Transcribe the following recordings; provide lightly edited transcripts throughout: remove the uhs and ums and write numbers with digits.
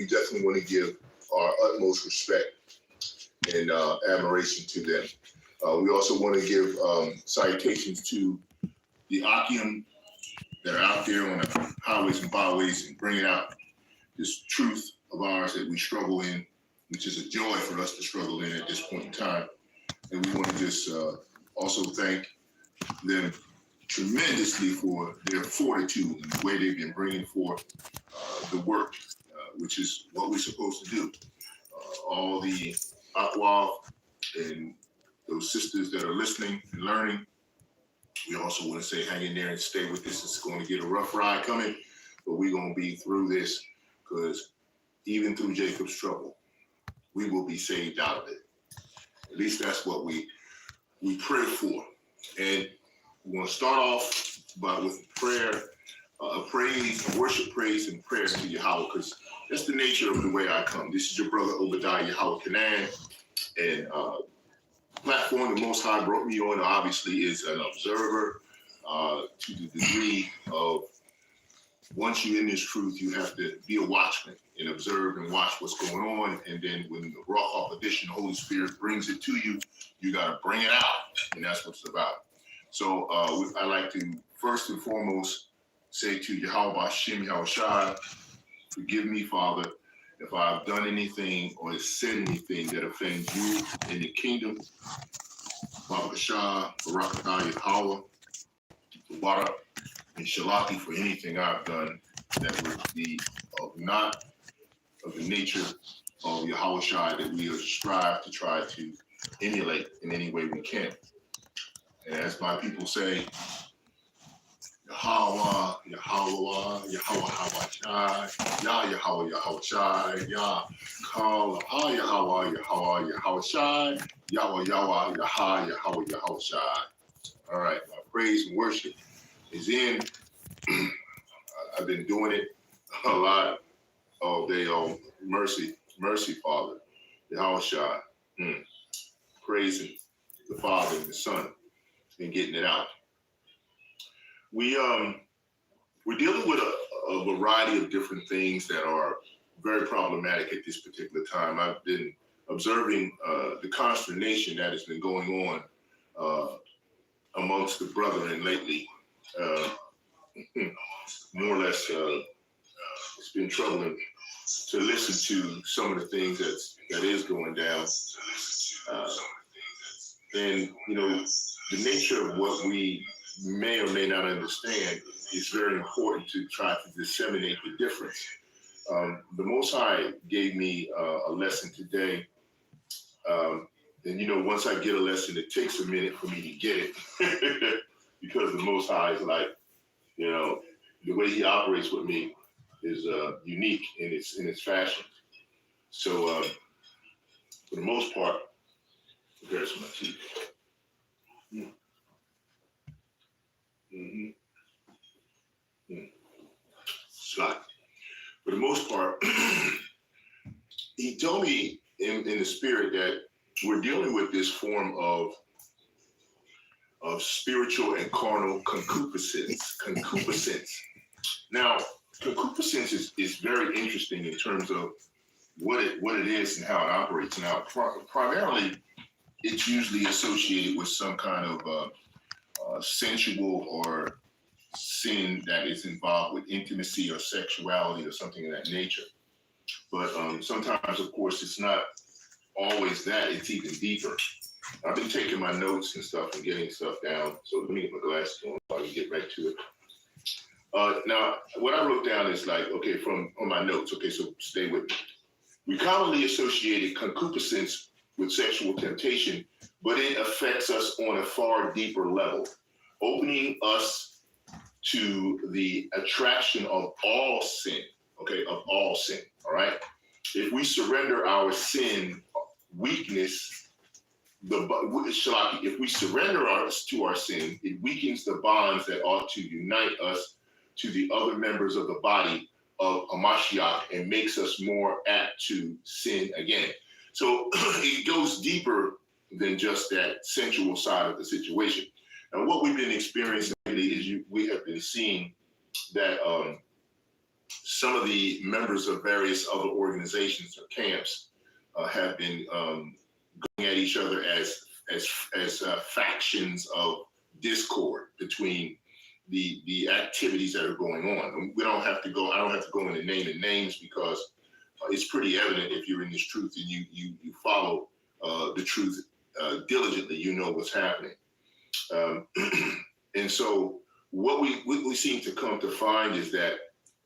we definitely want to give our utmost respect and admiration to them. We also want to give citations to the Akim that are out there on the highways and byways and bringing out this truth of ours that we struggle in, which is a joy for us to struggle in at this point in time. And we want to just also thank them tremendously for their fortitude and the way they've been bringing forth the work, which is what we're supposed to do. All the YAHAWAH and those sisters that are listening and learning, we also want to say hang in there and stay with this. It's going to get a rough ride coming, but we're going to be through this, because even through Jacob's trouble, we will be saved out of it. At least that's what we pray for. And we're going to start off with prayer, praise, worship, praise, and prayer to Yahawah, because that's the nature of the way I come. This is your brother Obadiah Yahawah Canaan, and platform the Most High brought me on, obviously, is an observer to the degree of, once you're in this truth, you have to be a watchman and observe and watch what's going on. And then when the raw edition, the Holy Spirit brings it to you, you got to bring it out. And that's what it's about. So I like to first and foremost say to Yahawah B'Shem Yahushua, forgive me, Father, if I've done anything or said anything that offends you in the kingdom. Baba Shah, Barakatah Yahawah, Barak, and Shalaki for anything I've done that would be not of the nature of Yahawah Shai that we strive to try to emulate in any way we can. And as my people say, Yahawah, Yahawah, Yahawah, Shai, Yah Yahawah, Yahawah Shai, Yah Kal, Yahawah, Yahawah, Yahawah Shai, Yahweh, Yahweh, Yahah, Yahawah, Yahawah Shai. All right, my praise and worship is in. I've been doing it a lot all day on mercy, Father, Yahawah Shai. Praising the Father and the Son and getting it out. We're dealing with a variety of different things that are very problematic at this particular time. I've been observing the consternation that has been going on amongst the brethren lately. More or less, it's been troubling to listen to some of the things that is going down. And, you know, the nature of what we may or may not understand is very important to try to disseminate the difference. The Most High gave me a lesson today. And, you know, once I get a lesson, it takes a minute for me to get it because the Most High is like, you know, the way he operates with me is unique in its fashion. So for the most part, there's my teeth. Slot. For the most part, he told me in the spirit that we're dealing with this form of spiritual and carnal concupiscence. Now, concupiscence is very interesting in terms of what it is and how it operates. Now, primarily, it's usually associated with some kind of sensual or sin that is involved with intimacy or sexuality or something of that nature. But sometimes, of course, it's not always that. It's even deeper. I've been taking my notes and stuff and getting stuff down. So let me get my glasses on so I can get right to it. Now, what I wrote down is like, okay, on my notes. Okay, so stay with me. We commonly associated concupiscence with sexual temptation, but it affects us on a far deeper level, opening us to the attraction of all sin, okay, of all sin, all right? If we surrender our sin weakness, if we surrender to our sin, it weakens the bonds that ought to unite us to the other members of the body of Hamashiach and makes us more apt to sin again. So it goes deeper than just that sensual side of the situation. Now, what we've been experiencing lately is we have been seeing that some of the members of various other organizations or camps have been going at each other as factions of discord between the activities that are going on. And we don't have to go. I don't have to go into naming names because it's pretty evident if you're in this truth and you follow the truth diligently. You know what's happening. And so what we seem to come to find is that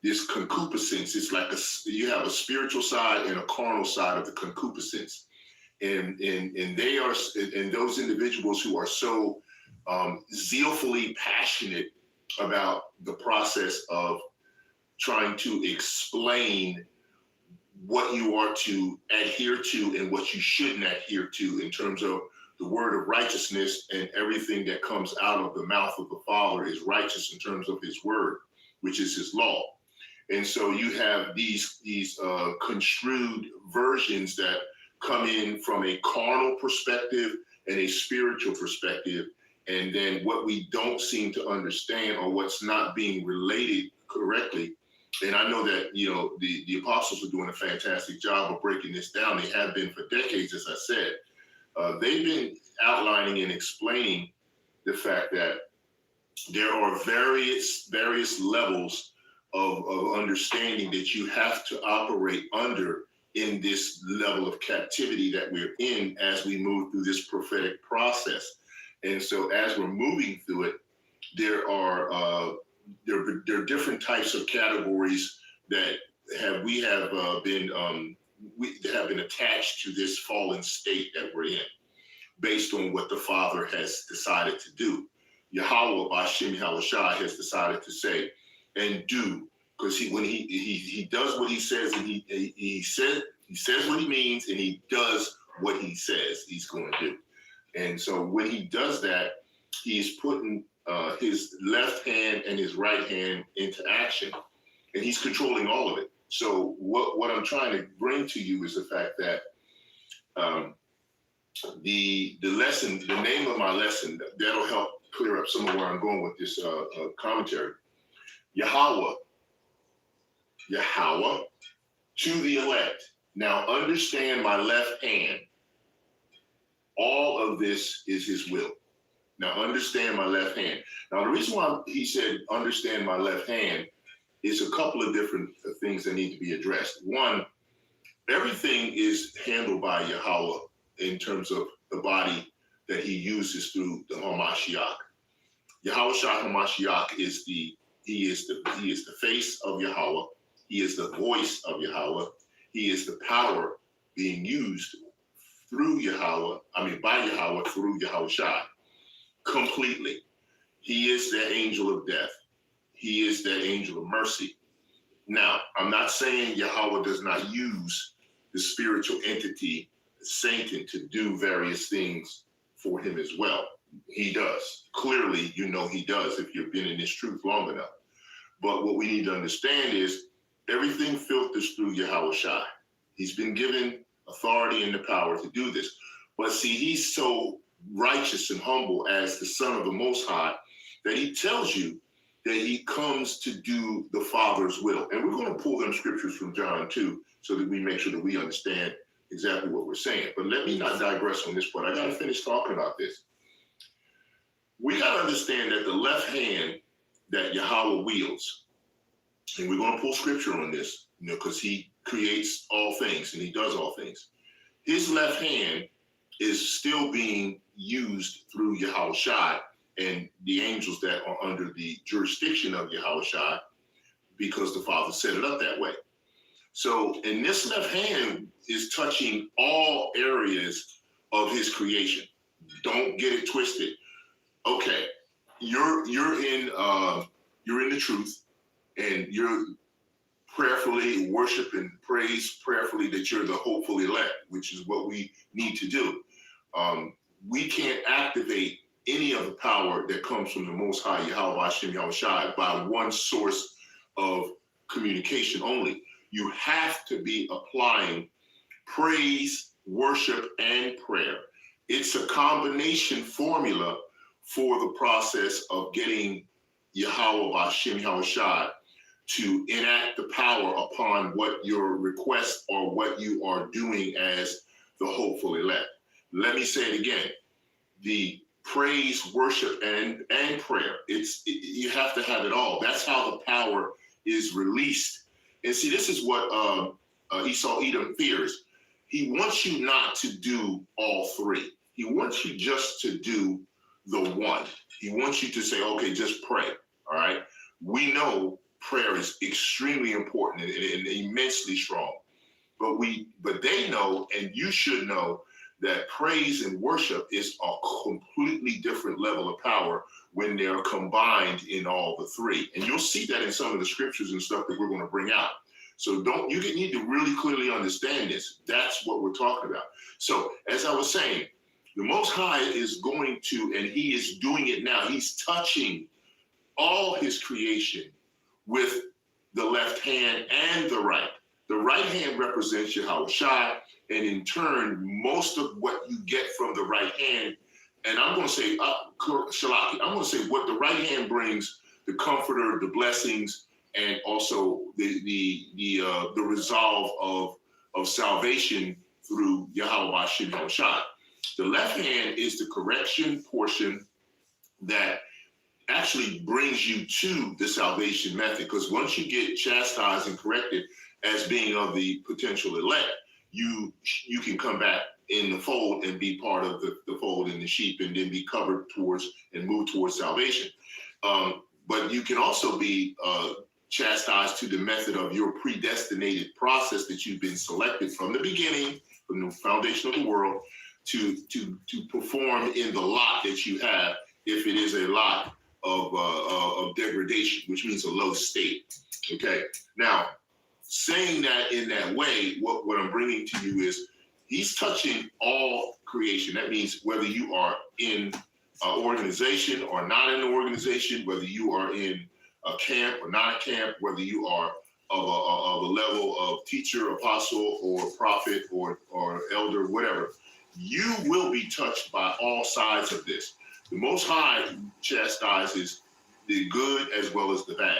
this concupiscence is like you have a spiritual side and a carnal side of the concupiscence, and they are, and those individuals who are so zealfully passionate about the process of trying to explain what you are to adhere to and what you shouldn't adhere to in terms of the word of righteousness, and everything that comes out of the mouth of the Father is righteous in terms of his word, which is his law. And so you have these construed versions that come in from a carnal perspective and a spiritual perspective. And then what we don't seem to understand, or what's not being related correctly. And I know that, the apostles are doing a fantastic job of breaking this down. They have been for decades, as I said. They've been outlining and explaining the fact that there are various levels of understanding that you have to operate under in this level of captivity that we're in as we move through this prophetic process. And so as we're moving through it, there are different types of categories that have been attached to this fallen state that we're in, based on what the Father has decided to do. YAHAWAH, Bashem Yahawashi, has decided to say and do, because when he does what he says, and he says what he means, and he does what he says he's going to do. And so when he does that, he's putting his left hand and his right hand into action, and he's controlling all of it. So what I'm trying to bring to you is the fact that the lesson, the name of my lesson, that'll help clear up some of where I'm going with this commentary. YAHAWAH to the elect. Now understand my left hand. All of this is his will. Now understand my left hand. Now the reason why he said understand my left hand is a couple of different things that need to be addressed. One, everything is handled by YAHAWAH in terms of the body that he uses through the Hamashiach. Yahawashi Hamashiach is the face of Yahweh. He is the voice of Yahweh. He is the power being used through by Yahweh through Yahawashi completely. He is the angel of death. He is the angel of mercy. Now, I'm not saying Yahweh does not use the spiritual entity, Satan, to do various things for him as well. He does. Clearly, he does if you've been in this truth long enough. But what we need to understand is everything filters through Yahawashi. He's been given authority and the power to do this. But see, he's so righteous and humble as the Son of the Most High that he tells you that he comes to do the Father's will. And we're going to pull them scriptures from John 2 so that we make sure that we understand exactly what we're saying. But let me not digress on this point. I got to finish talking about this. We got to understand that the left hand that Yahweh wields, and we're going to pull scripture on this, because he creates all things and he does all things. His left hand is still being used through Yahawashi and the angels that are under the jurisdiction of Yahawashi, because the Father set it up that way. So, and this left hand is touching all areas of his creation. Don't get it twisted. Okay, you're in the truth, and you're prayerfully worship and praise prayerfully that you're the hopeful elect, which is what we need to do. We can't activate any of the power that comes from the Most High Yahweh Hashem Yahawashi by one source of communication only. You have to be applying praise, worship, and prayer. It's a combination formula for the process of getting Yahweh Hashem Yahawashi to enact the power upon what your request or what you are doing as the hopeful elect. Let me say it again. The praise, worship, and prayer, you have to have it all. That's how the power is released. And see, this is what Esau Edom fears. He wants you not to do all three. He wants you just to do the one. He wants you to say, okay, just pray. All right. We know prayer is extremely important and immensely strong. But they know, and you should know, that praise and worship is a completely different level of power when they're combined in all the three. And you'll see that in some of the scriptures and stuff that we're going to bring out. So you need to really clearly understand this. That's what we're talking about. So as I was saying, the Most High is going to, and he is doing it now. He's touching all his creation with the left hand and the right. The right hand represents YAHAWAH, and in turn, most of what you get from the right hand, and I'm going to say, Shalaki, I'm going to say what the right hand brings: the comforter, the blessings, and also the resolve of salvation through YAHAWAH. The left hand is the correction portion that actually brings you to the salvation method, because once you get chastised and corrected as being of the potential elect, you can come back in the fold and be part of the fold in the sheep, and then be covered towards and move towards salvation. But you can also be chastised to the method of your predestinated process that you've been selected from the beginning, from the foundation of the world, to perform in the lot that you have, if it is a lot of degradation, which means a low state. Okay. Now, saying that in that way, what I'm bringing to you is he's touching all creation. That means whether you are in an organization or not in an organization, whether you are in a camp or not a camp, whether you are of a level of teacher, apostle, or prophet, or elder, whatever, you will be touched by all sides of this. The Most High chastises the good as well as the bad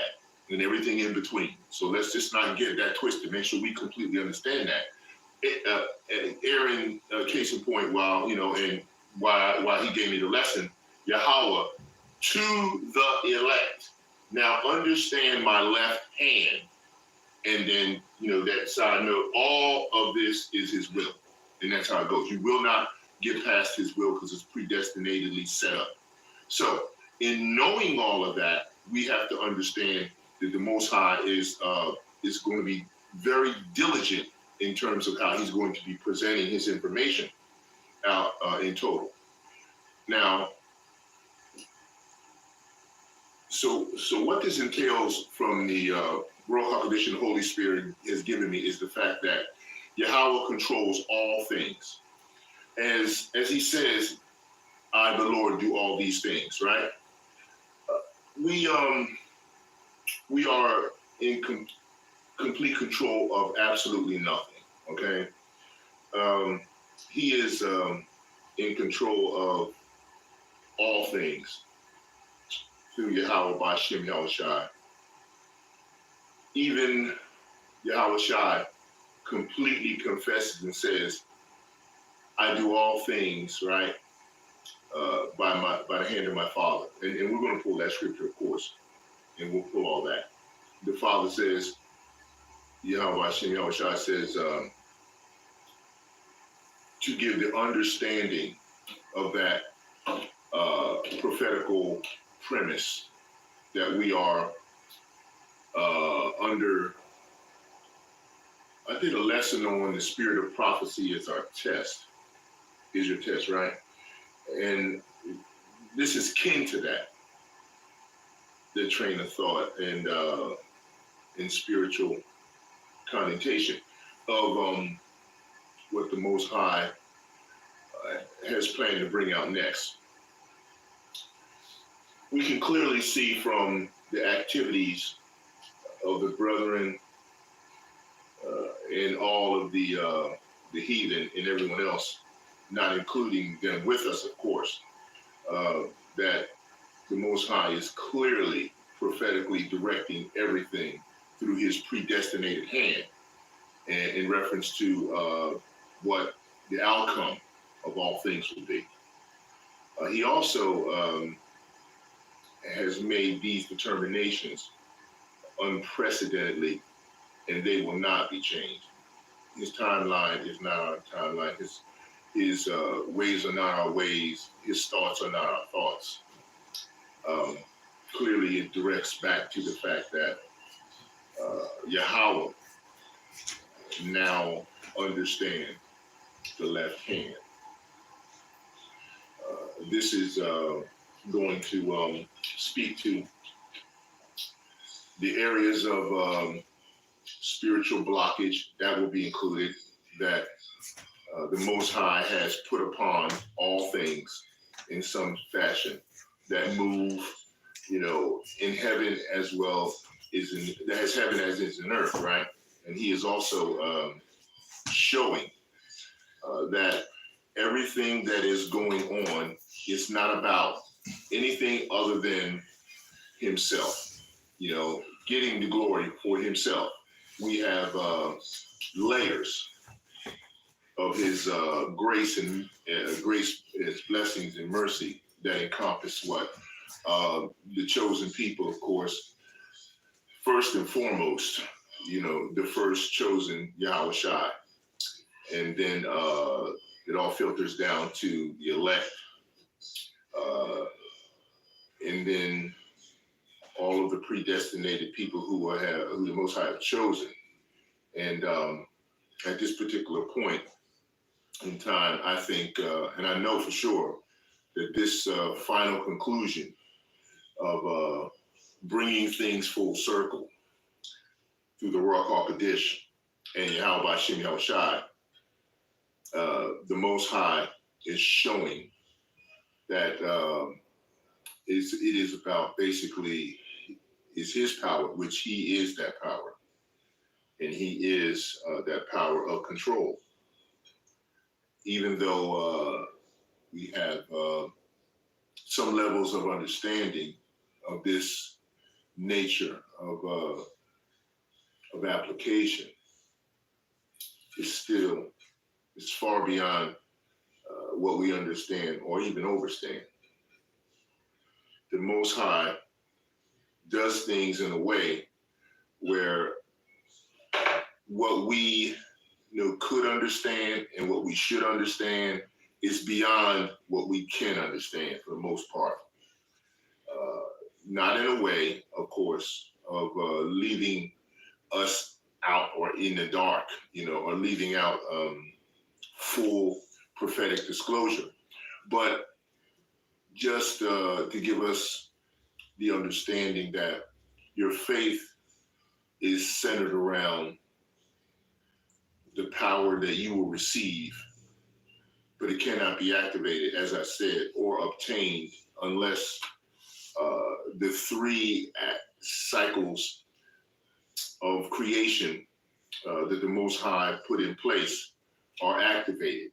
and everything in between. So let's just not get that twisted. Make sure we completely understand that. Aaron, case in point, and why he gave me the lesson, YAHAWAH, to the elect. Now understand my left hand. And then, that side note, all of this is his will. And that's how it goes. You will not get past his will because it's predestinatedly set up. So in knowing all of that, we have to understand that the Most High is going to be very diligent in terms of how he's going to be presenting his information out in total. Now, so what this entails from the Ruach HaKodesh and the Holy Spirit has given me is the fact that YAHAWAH controls all things. As he says, I, the Lord, do all these things, right? We are in complete control of absolutely nothing, okay? He is in control of all things through YAHAWAH by Shem YAHAWAH. Even YAHAWAH completely confesses and says, I do all things, right, by the hand of my Father. And we're going to pull that scripture, of course, and we'll pull all that. The Father says, YAHAWAH Shem YAHAWAH says, to give the understanding of that prophetical premise that we are under. I did a lesson on the spirit of prophecy as our test, is your test, right? And this is kin to that, the train of thought and spiritual connotation of what the Most High has planned to bring out next. We can clearly see from the activities of the brethren and all of the heathen and everyone else, not including them with us, of course, that the Most High is clearly prophetically directing everything through his predestinated hand, and in reference to what the outcome of all things will be. He also has made these determinations unprecedentedly, and they will not be changed. His timeline is not our timeline. His ways are not our ways. His thoughts are not our thoughts. Clearly, it directs back to the fact that Yahawah now understand the left hand. This is going to speak to the areas of spiritual blockage that will be included, that the Most High has put upon all things in some fashion, that move, in heaven as well that has heaven as is in earth, right? And he is also showing that everything that is going on is not about anything other than himself, getting the glory for himself. We have layers of his grace and his blessings and mercy that encompass what the chosen people, of course, first and foremost, the first chosen Yahawah, and then it all filters down to the elect, and then all of the predestinated people who the Most High have chosen. And at this particular point in time, I think, and I know for sure, that this final conclusion of bringing things full circle through the Ruach HaKodesh and Yahawah Shem Yahushai, the Most High is showing that it is about basically is his power, which he is that power, and he is that power of control. Even though we have some levels of understanding of this nature of application, it's far beyond what we understand or even overstand. The Most High does things in a way where what we could understand and what we should understand is beyond what we can understand for the most part. Not in a way, of course, of leaving us out or in the dark, or leaving out full prophetic disclosure, but just to give us the understanding that your faith is centered around the power that you will receive, but it cannot be activated, as I said, or obtained unless the three cycles of creation that the Most High put in place are activated,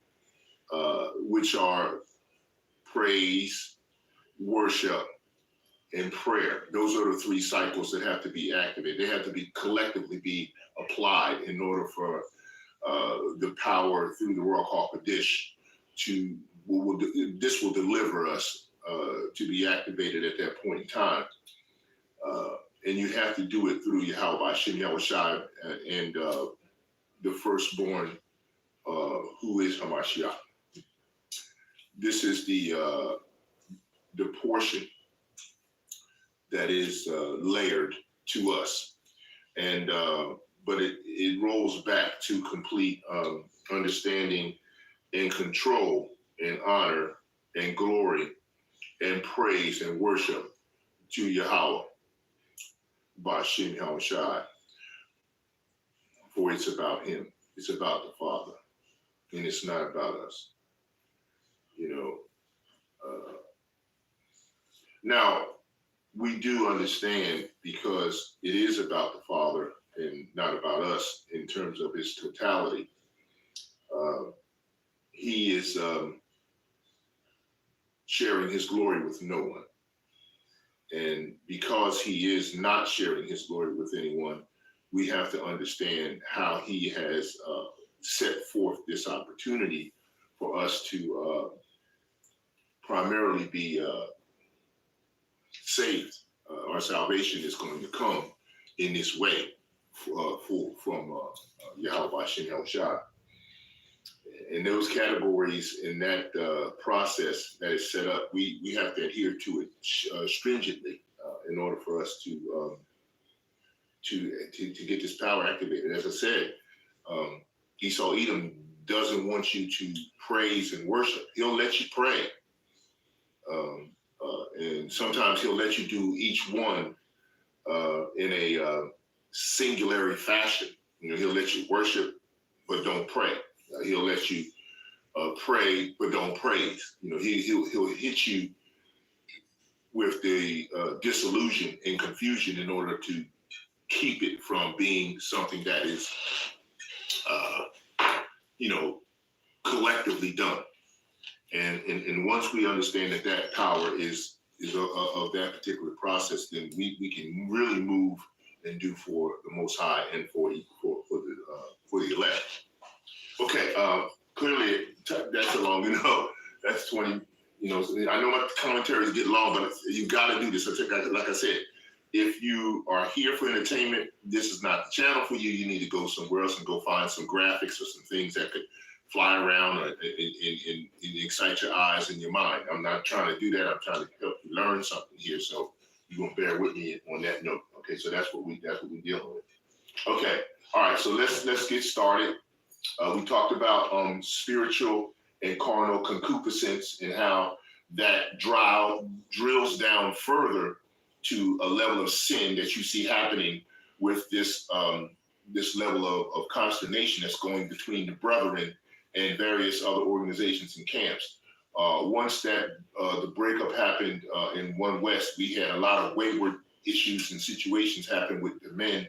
which are praise, worship, and prayer. Those are the three cycles that have to be activated. They have to be collectively be applied in order for the power through the Ruach HaKodesh this will deliver us to be activated at that point in time. And you have to do it through Yahawah Shem Yahushai and the firstborn, who is Hamashiach. This is the portion that is layered to us, and but it rolls back to complete understanding and control and honor and glory and praise and worship to Yahawah Ba'Shem Yahushai. For it's about him. It's about the Father. And it's not about us. Now, we do understand, because it is about the Father and not about us in terms of his totality. He is sharing his glory with no one. And because he is not sharing his glory with anyone, we have to understand how he has set forth this opportunity for us to primarily be saved. Our salvation is going to come in this way from Yahawah Shem Yahushua. And those categories in that process that is set up, we have to adhere to it stringently in order for us to get this power activated. As I said, Esau Edom doesn't want you to praise and worship. He'll let you pray. And sometimes he'll let you do each one in a singularity fashion. He'll let you worship, but don't pray. He'll let you pray, but don't praise. He'll hit you with the disillusion and confusion in order to keep it from being something that is, collectively done. And once we understand that power is of that particular process, then we can really move and do for the Most High and for the elect. Okay, clearly that's a long, that's 20. I know my commentaries get long, but you got to do this. Like I said, if you are here for entertainment, this is not the channel for you. You need to go somewhere else and go find some graphics or some things that could fly around and excite your eyes and your mind. I'm not trying to do that. I'm trying to help you learn something here. So you're gonna bear with me on that note. Okay, so that's what we're dealing with. Okay, all right. So let's get started. We talked about spiritual and carnal concupiscence and how that drills down further to a level of sin that you see happening with this level of consternation that's going between the brethren and various other organizations and camps. Once that the breakup happened in One West, we had a lot of wayward issues and situations happen with the men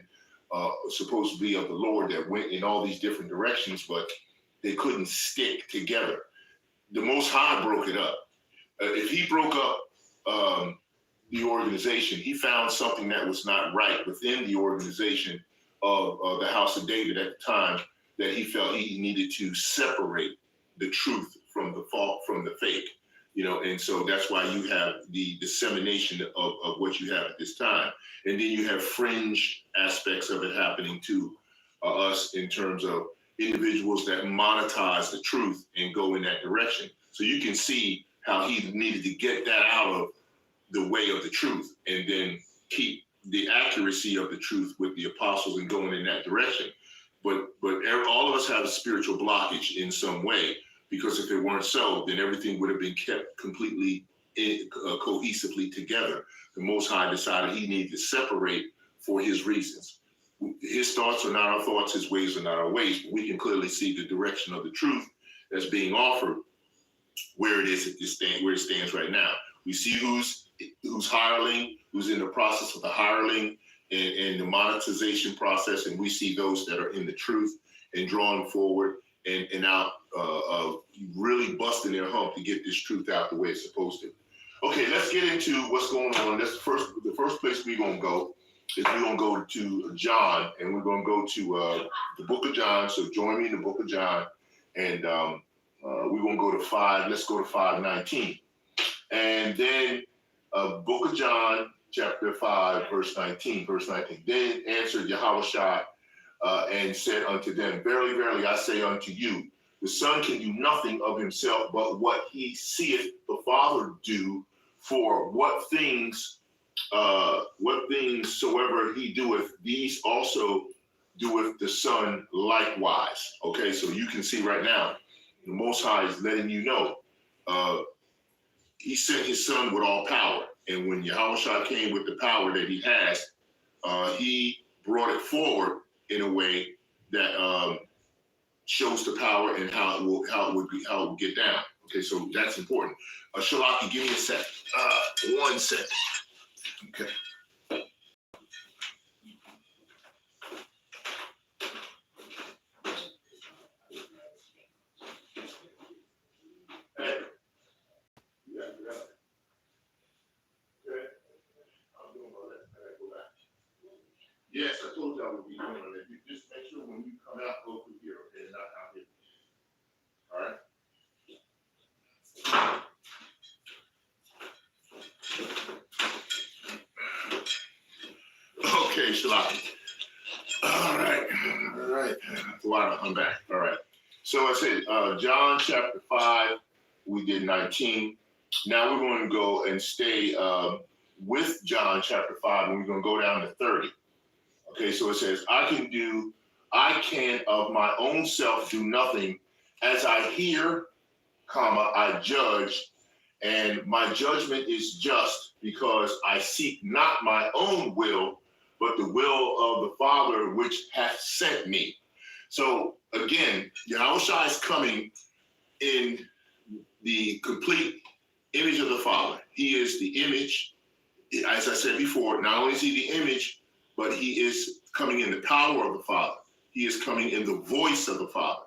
supposed to be of the Lord that went in all these different directions, but they couldn't stick together. The Most High broke it up. If he broke up the organization, he found something that was not right within the organization of the House of David at the time, that he felt he needed to separate the truth from the fake, and so that's why you have the dissemination of what you have at this time. And then you have fringe aspects of it happening to us in terms of individuals that monetize the truth and go in that direction. So you can see how he needed to get that out of the way of the truth and then keep the accuracy of the truth with the apostles and going in that direction. But all of us have a spiritual blockage in some way, because if it weren't so, then everything would have been kept completely cohesively together. The Most High decided he needed to separate for his reasons. His thoughts are not our thoughts, his ways are not our ways, but we can clearly see the direction of the truth that's being offered, where it is where it stands right now. We see who's hireling, who's in the process of the hireling and the monetization process, and we see those that are in the truth and drawing forward and out really busting their hump to get this truth out the way it's supposed to. Okay, let's get into what's going on. That's the first place we're gonna go is we're gonna go to John, and we're gonna go to the book of John. So join me in the book of John, and we're gonna go to 5. Let's go to 5:19, and then book of John, chapter 5, verse 19. Then answered Yahawashi and said unto them, Verily, verily, I say unto you, the Son can do nothing of himself, but what he seeth the Father do. For what things soever he doeth, these also doeth the Son likewise. Okay, so you can see right now, the Most High is letting you know he sent his Son with all power. And when Yahawashi came with the power that he has, he brought it forward in a way that shows the power and how it will get down. Okay, so that's important. Shalaki, give me a sec. 1 second. Okay. Hey. Yeah. Okay. I'm doing all that. I gotta go back. Yes, I told you I would be doing Okay, Shalaki. All right. Wow, I'm back. All right. So I said, John chapter 5, we did 19. Now we're going to go and stay with John chapter 5, and we're going to go down to 30. Okay, so it says, I can of my own self do nothing. As I hear, I judge, and my judgment is just, because I seek not my own will, but the will of the Father which hath sent me. So again, Yahawashi is coming in the complete image of the Father. He is the image. As I said before, not only is he the image, but he is coming in the power of the Father. He is coming in the voice of the Father.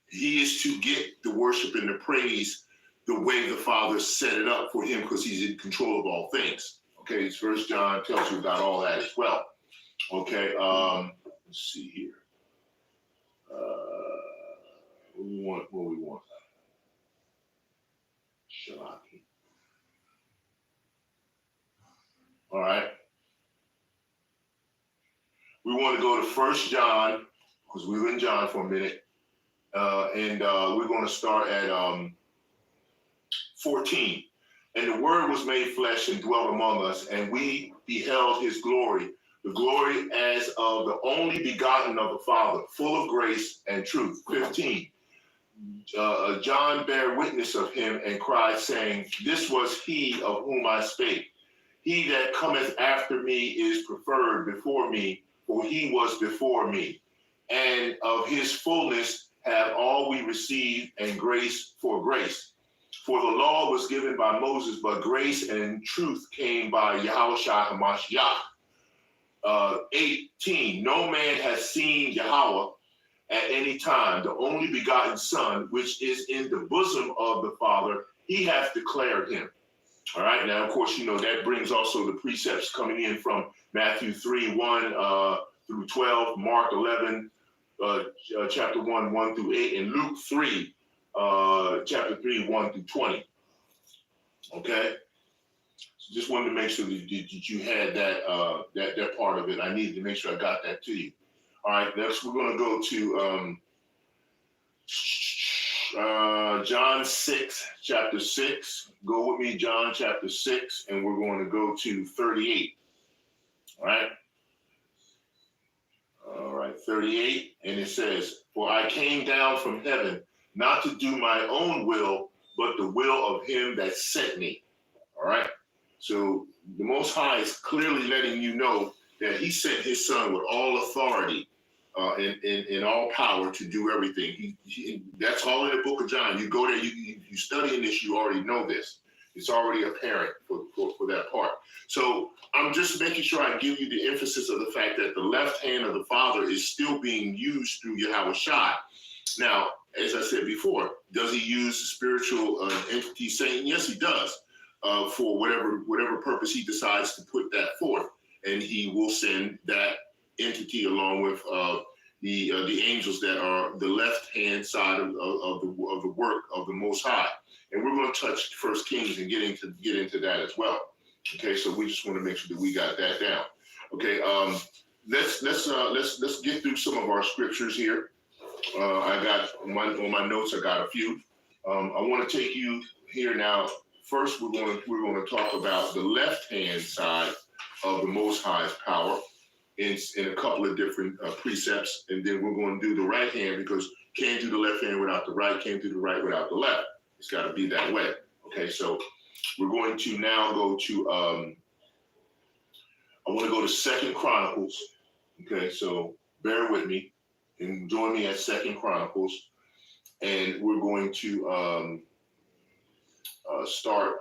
He is to get the worship and the praise the way the Father set it up for him, because he's in control of all things. Okay, this First John tells you about all that as well. Okay, let's see here. What we want? Shalaki. All right. We want to go to First John, because we were in John for a minute, and we're going to start at 14. And the Word was made flesh and dwelt among us, and we beheld his glory, the glory as of the only begotten of the Father, full of grace and truth. 15. John bare witness of him and cried, saying, This was he of whom I spake. He that cometh after me is preferred before me, for he was before me. And of his fullness have all we received, and grace for grace. For the law was given by Moses, but grace and truth came by Yahawashi HaMashiach. 18, no man has seen Yahawah at any time. The only begotten Son, which is in the bosom of the Father, he hath declared him. All right, now, of course, that brings also the precepts coming in from Matthew 3, 1 through 12, Mark 11, chapter 1, 1 through 8, and Luke 3, chapter 3, 1 through 20. Okay? So just wanted to make sure that you had that part of it. I needed to make sure I got that to you. All right, next we're going to go to John 6, chapter 6. Go with me, John chapter 6, and we're going to go to 38. All right? All right, 38, and it says, For I came down from heaven, not to do my own will, but the will of him that sent me. All right? So the Most High is clearly letting you know that he sent his Son with all authority and all power to do everything. That's all in the book of John. You go there, you studying this, you already know this. It's already apparent for that part. So I'm just making sure I give you the emphasis of the fact that the left hand of the Father is still being used through Yahawashi. Now, as I said before, does he use the spiritual entity Satan? Yes, he does, for whatever purpose he decides to put that forth. And he will send that entity along with the angels that are the left-hand side of the work of the Most High. And we're going to touch First Kings and get into that as well. Okay, so we just want to make sure that we got that down. Okay, let's get through some of our scriptures here. I got on my notes. I got a few. I want to take you here now. First, we're going to talk about the left-hand side of the Most High's power in a couple of different precepts, and then we're going to do the right hand, because can't do the left hand without the right, can't do the right without the left. It's got to be that way. Okay, so we're going to now go to I want to go to 2 Chronicles. Okay, so bear with me and join me at 2 Chronicles, and we're going to start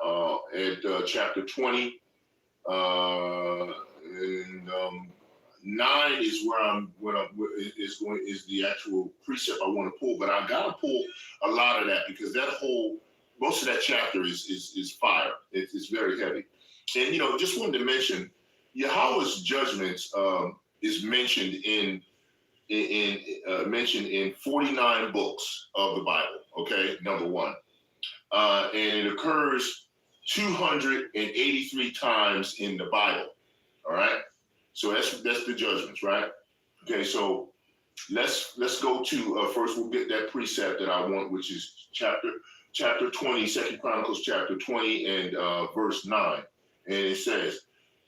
at chapter 20. And 9 is is the actual precept I want to pull, but I gotta pull a lot of that, because most of that chapter is fire. It's very heavy. And just wanted to mention Yahweh's judgments is mentioned in 49 books of the Bible. Okay, number one, and it occurs 283 times in the Bible. All right. So that's the judgments, right? Okay, so let's go to first. We'll get that precept that I want, which is chapter 20, 2 Chronicles chapter 20 and verse 9, and it says,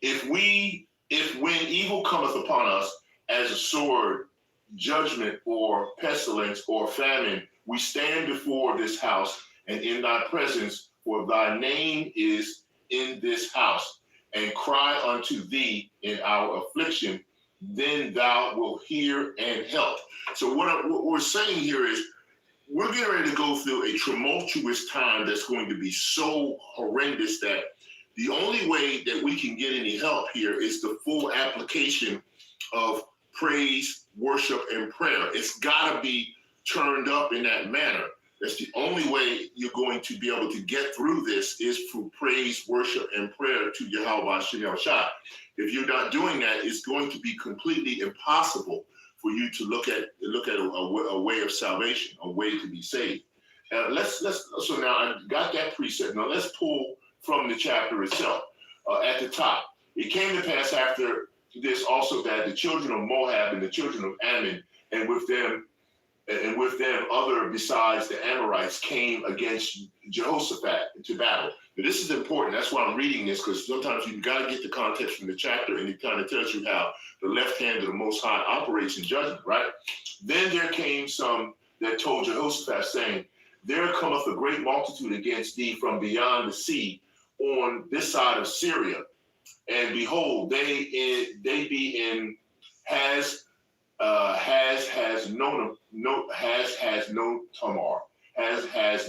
if when evil cometh upon us as a sword, judgment, or pestilence, or famine, we stand before this house and in thy presence, for thy name is in this house, and cry unto thee in our affliction, then thou wilt hear and help. So what we're saying here is we're getting ready to go through a tumultuous time that's going to be so horrendous that the only way that we can get any help here is the full application of praise, worship, and prayer. It's got to be turned up in that manner. That's the only way you're going to be able to get through this is through praise, worship, and prayer to YAHAWAH Shem Shah. If you're not doing that, it's going to be completely impossible for you to look at a way of salvation, a way to be saved. So now I got that precept. Now let's pull from the chapter itself. At the top, it came to pass after this also that the children of Moab and the children of Ammon, and with them other besides the Amorites, came against Jehoshaphat to battle. Now, this is important. That's why I'm reading this, because sometimes you've got to get the context from the chapter, and it kind of tells you how the left hand of the Most High operates in judgment, right? Then there came some that told Jehoshaphat, saying, there cometh a great multitude against thee from beyond the sea on this side of Syria. And behold, they be in has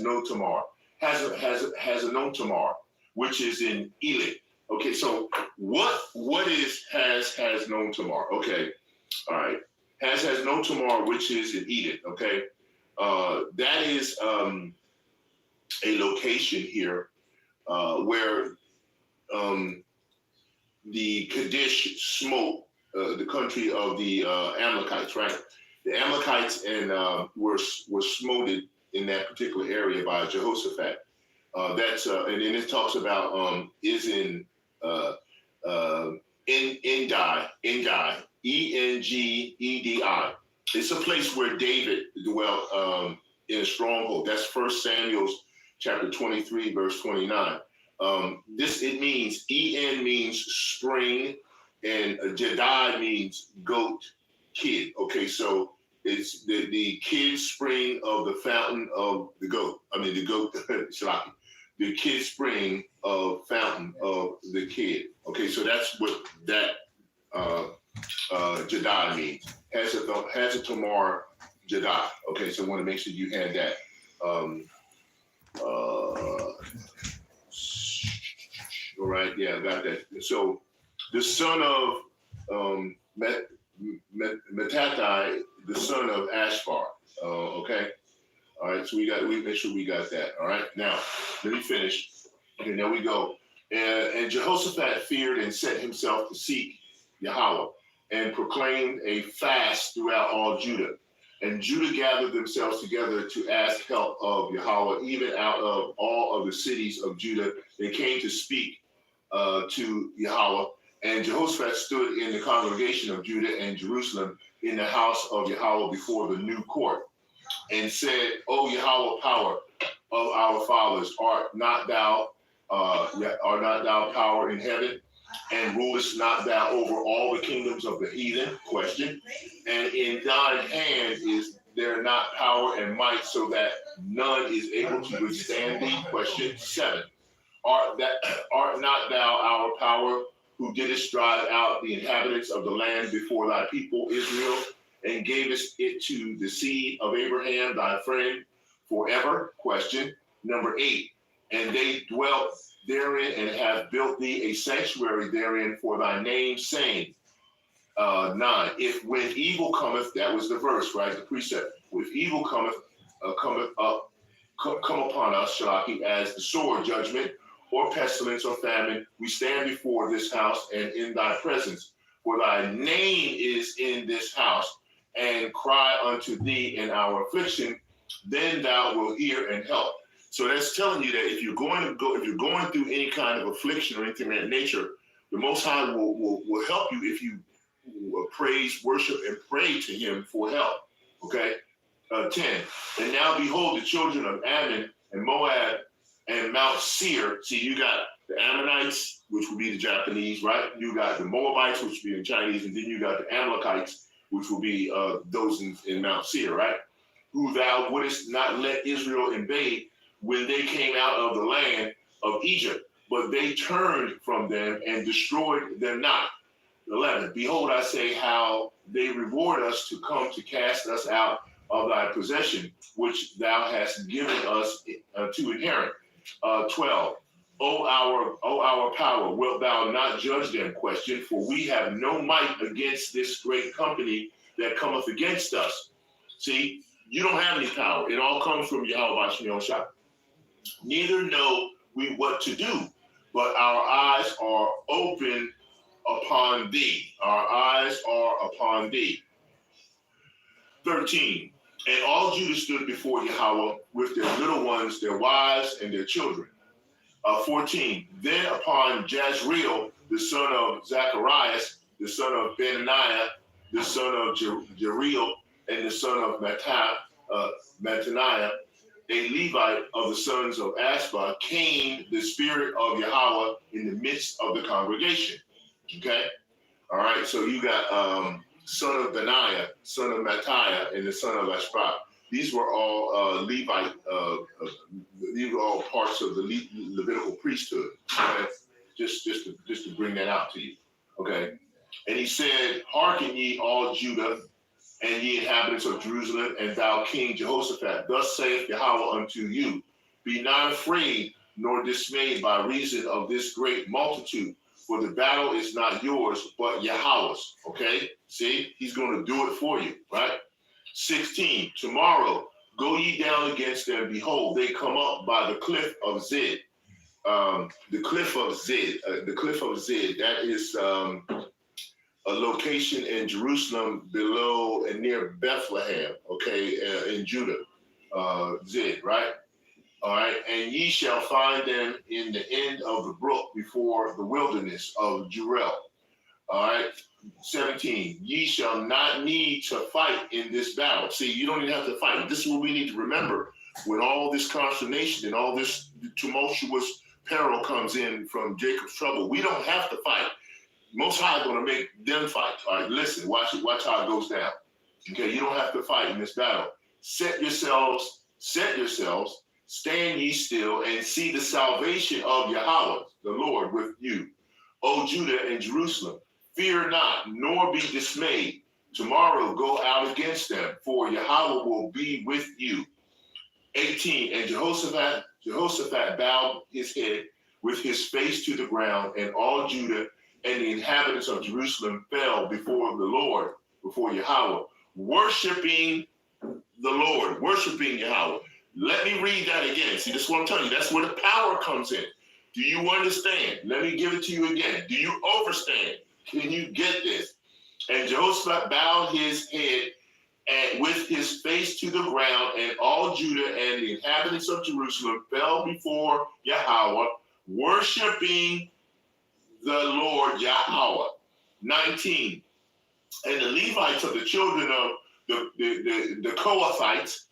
no Tamar, which is in Elit. Okay, so what is has no Tamar? Okay, all right, has no Tamar, which is in Elit. Okay, that is a location here where the Kadesh smote the country of the Amalekites, right? The Amalekites were smoted in that particular area by Jehoshaphat. That's and then it talks about is in Engedi, Engedi. It's a place where David dwelt in a stronghold. That's 1 Samuel chapter 23, verse 29. It means En means spring, and Jedi means goat, kid. Okay, so it's the kid spring of the fountain of the goat. I mean the goat, Shalaki. The kid spring of fountain of the kid. Okay, so that's what that Jedi means. Has a Tamar Jedi. Okay, so I want to make sure you had that. All right, yeah, I got that. So the son of Metathai, the son of Ashvar. Okay. All right. So we make sure we got that. All right. Now let me finish. Okay. There we go. And Jehoshaphat feared and set himself to seek Yahweh and proclaimed a fast throughout all Judah. And Judah gathered themselves together to ask help of Yahweh, even out of all of the cities of Judah. They came to speak to Yahweh. And Jehoshaphat stood in the congregation of Judah and Jerusalem in the house of Yahweh before the new court, and said, O Yahweh, power of our fathers, art not thou power in heaven, and rulest not thou over all the kingdoms of the heathen? Question. And in thine hand is there not power and might, so that none is able to withstand thee? Question 7. Art not thou our power, who didst drive out the inhabitants of the land before thy people Israel, and gavest it to the seed of Abraham, thy friend, forever? Question number 8. And they dwelt therein and have built thee a sanctuary therein for thy name, saying, 9. If when evil cometh, that was the verse, right? The precept. If evil come upon us, Shalaki, as the sword, judgment, or pestilence, or famine, we stand before this house and in thy presence, for thy name is in this house, and cry unto thee in our affliction, then thou wilt hear and help. So that's telling you that if you're going through any kind of affliction or anything of that nature, the Most High will help you if you praise, worship, and pray to him for help. Okay? 10. And now behold, the children of Ammon and Moab and Mount Seir. See, you got the Ammonites, which would be the Japanese, right? You got the Moabites, which would be the Chinese, and then you got the Amalekites, which will be those in Mount Seir, right? Who thou wouldest not let Israel invade when they came out of the land of Egypt, but they turned from them and destroyed them not. 11. Behold, I say how they reward us to come to cast us out of thy possession, which thou hast given us to inherit. 12. O our power, wilt thou not judge them? Question. For we have no might against this great company that cometh against us. See, you don't have any power. It all comes from YAHAWAH. Neither know we what to do, but our eyes are open upon thee. Our eyes are upon thee. 13. And all Judah stood before Yahweh with their little ones, their wives, and their children. 14. Then upon Jazreel, the son of Zacharias, the son of Benaniah, the son of Jeriel, and the son of Mattaniah, a Levite of the sons of Asbah, came the spirit of Yahweh in the midst of the congregation. Okay? All right, so you got son of Benaiah, son of Mattaniah, and the son of Asbah. These were all Levite, these were all parts of the Levitical priesthood. Okay? Just to bring that out to you. Okay? And he said, hearken ye all Judah, and ye inhabitants of Jerusalem, and thou King Jehoshaphat, thus saith Yahweh unto you, be not afraid nor dismayed by reason of this great multitude, for the battle is not yours, but Yahweh's. Okay? See, he's going to do it for you, right? 16, tomorrow go ye down against them. Behold, they come up by the cliff of Zid. The cliff of Zid, that is a location in Jerusalem below and near Bethlehem, okay, in Judah, Zid, right? All right, and ye shall find them in the end of the brook before the wilderness of Jurel. All right, 17, ye shall not need to fight in this battle. See, you don't even have to fight. This is what we need to remember when all this consternation and all this tumultuous peril comes in from Jacob's trouble. We don't have to fight. Most High is going to make them fight. All right, listen, watch how it goes down. Okay, you don't have to fight in this battle. Set yourselves, stand ye still, and see the salvation of Yahweh, the Lord, with you. O Judah and Jerusalem, fear not, nor be dismayed. Tomorrow go out against them, for Yahweh will be with you. 18, and Jehoshaphat bowed his head with his face to the ground, and all Judah and the inhabitants of Jerusalem fell before the Lord, before Yahweh, worshiping the Lord, worshiping Yahweh. Let me read that again. See, this is what I'm telling you. That's where the power comes in. Do you understand? Let me give it to you again. Do you understand? Can you get this? And Jehoshaphat bowed his head and with his face to the ground, and all Judah and the inhabitants of Jerusalem fell before Yahweh, worshiping the Lord Yahweh. 19. And the Levites of the children of the Kohathites,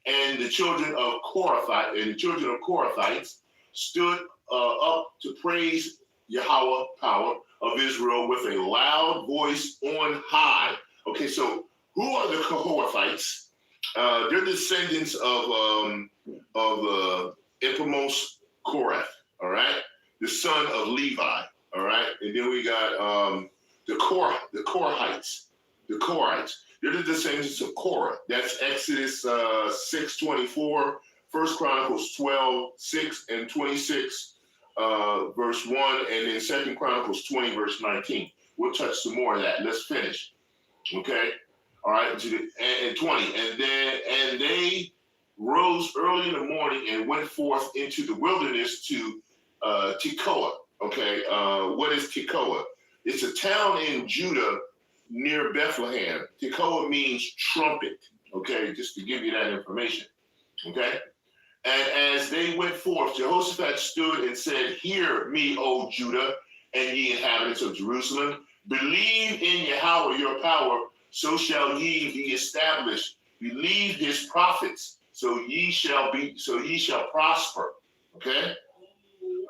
and the children of Korathites stood up to praise Yahweh, power of Israel, with a loud voice on high. Okay, so who are the Kohathites? They're descendants of Epimos Korath, all right? The son of Levi, all right? And then we got the Korahites. They're the descendants of Korah. That's Exodus 6:24, 1 Chronicles 12:6 and 26, verse 1, and then 2 Chronicles 20, verse 19. We'll touch some more of that. Let's finish. Okay? All right, and 20. And they rose early in the morning and went forth into the wilderness to Tekoa. Okay, what is Tekoa? It's a town in Judah near Bethlehem. Tekoa means trumpet. Okay, just to give you that information. Okay, and as they went forth, Jehoshaphat stood and said, hear me, O Judah, and ye inhabitants of Jerusalem. Believe in Yahawah your power, so shall ye be established. Believe his prophets, so ye shall prosper. Okay?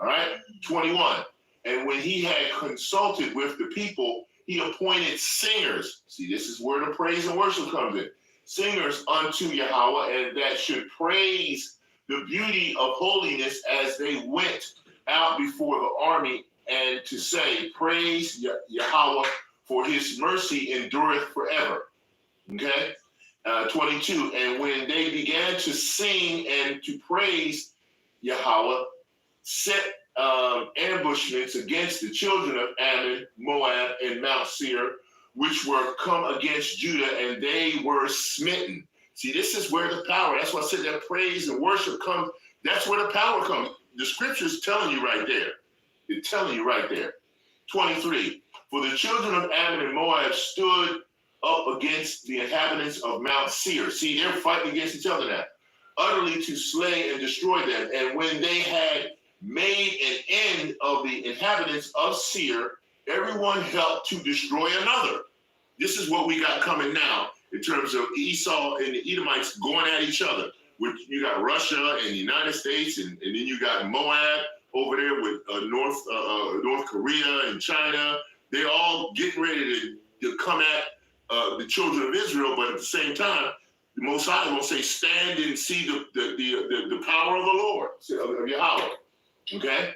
All right? 21. And when he had consulted with the people, he appointed singers. See, this is where the praise and worship comes in. Singers unto Yahawah, and that should praise the beauty of holiness as they went out before the army, and to say, praise Yahawah, for his mercy endureth forever. Okay? 22. And when they began to sing and to praise Yahawah, set ambushments against the children of Ammon, Moab, and Mount Seir, which were come against Judah, and they were smitten. See, this is where the power, that's why I said that praise and worship comes, that's where the power comes. The scripture's telling you right there. It's telling you right there. 23, for the children of Ammon and Moab stood up against the inhabitants of Mount Seir. See, they're fighting against each other now. Utterly to slay and destroy them. And when they had made an end of the inhabitants of Seir, everyone helped to destroy another. This is what we got coming now in terms of Esau and the Edomites going at each other. Which you got Russia and the United States, and then you got Moab over there with North Korea and China. They're all getting ready to come at the children of Israel, but at the same time, the Most High will say, stand and see the power of the Lord, of Yahawah. Okay?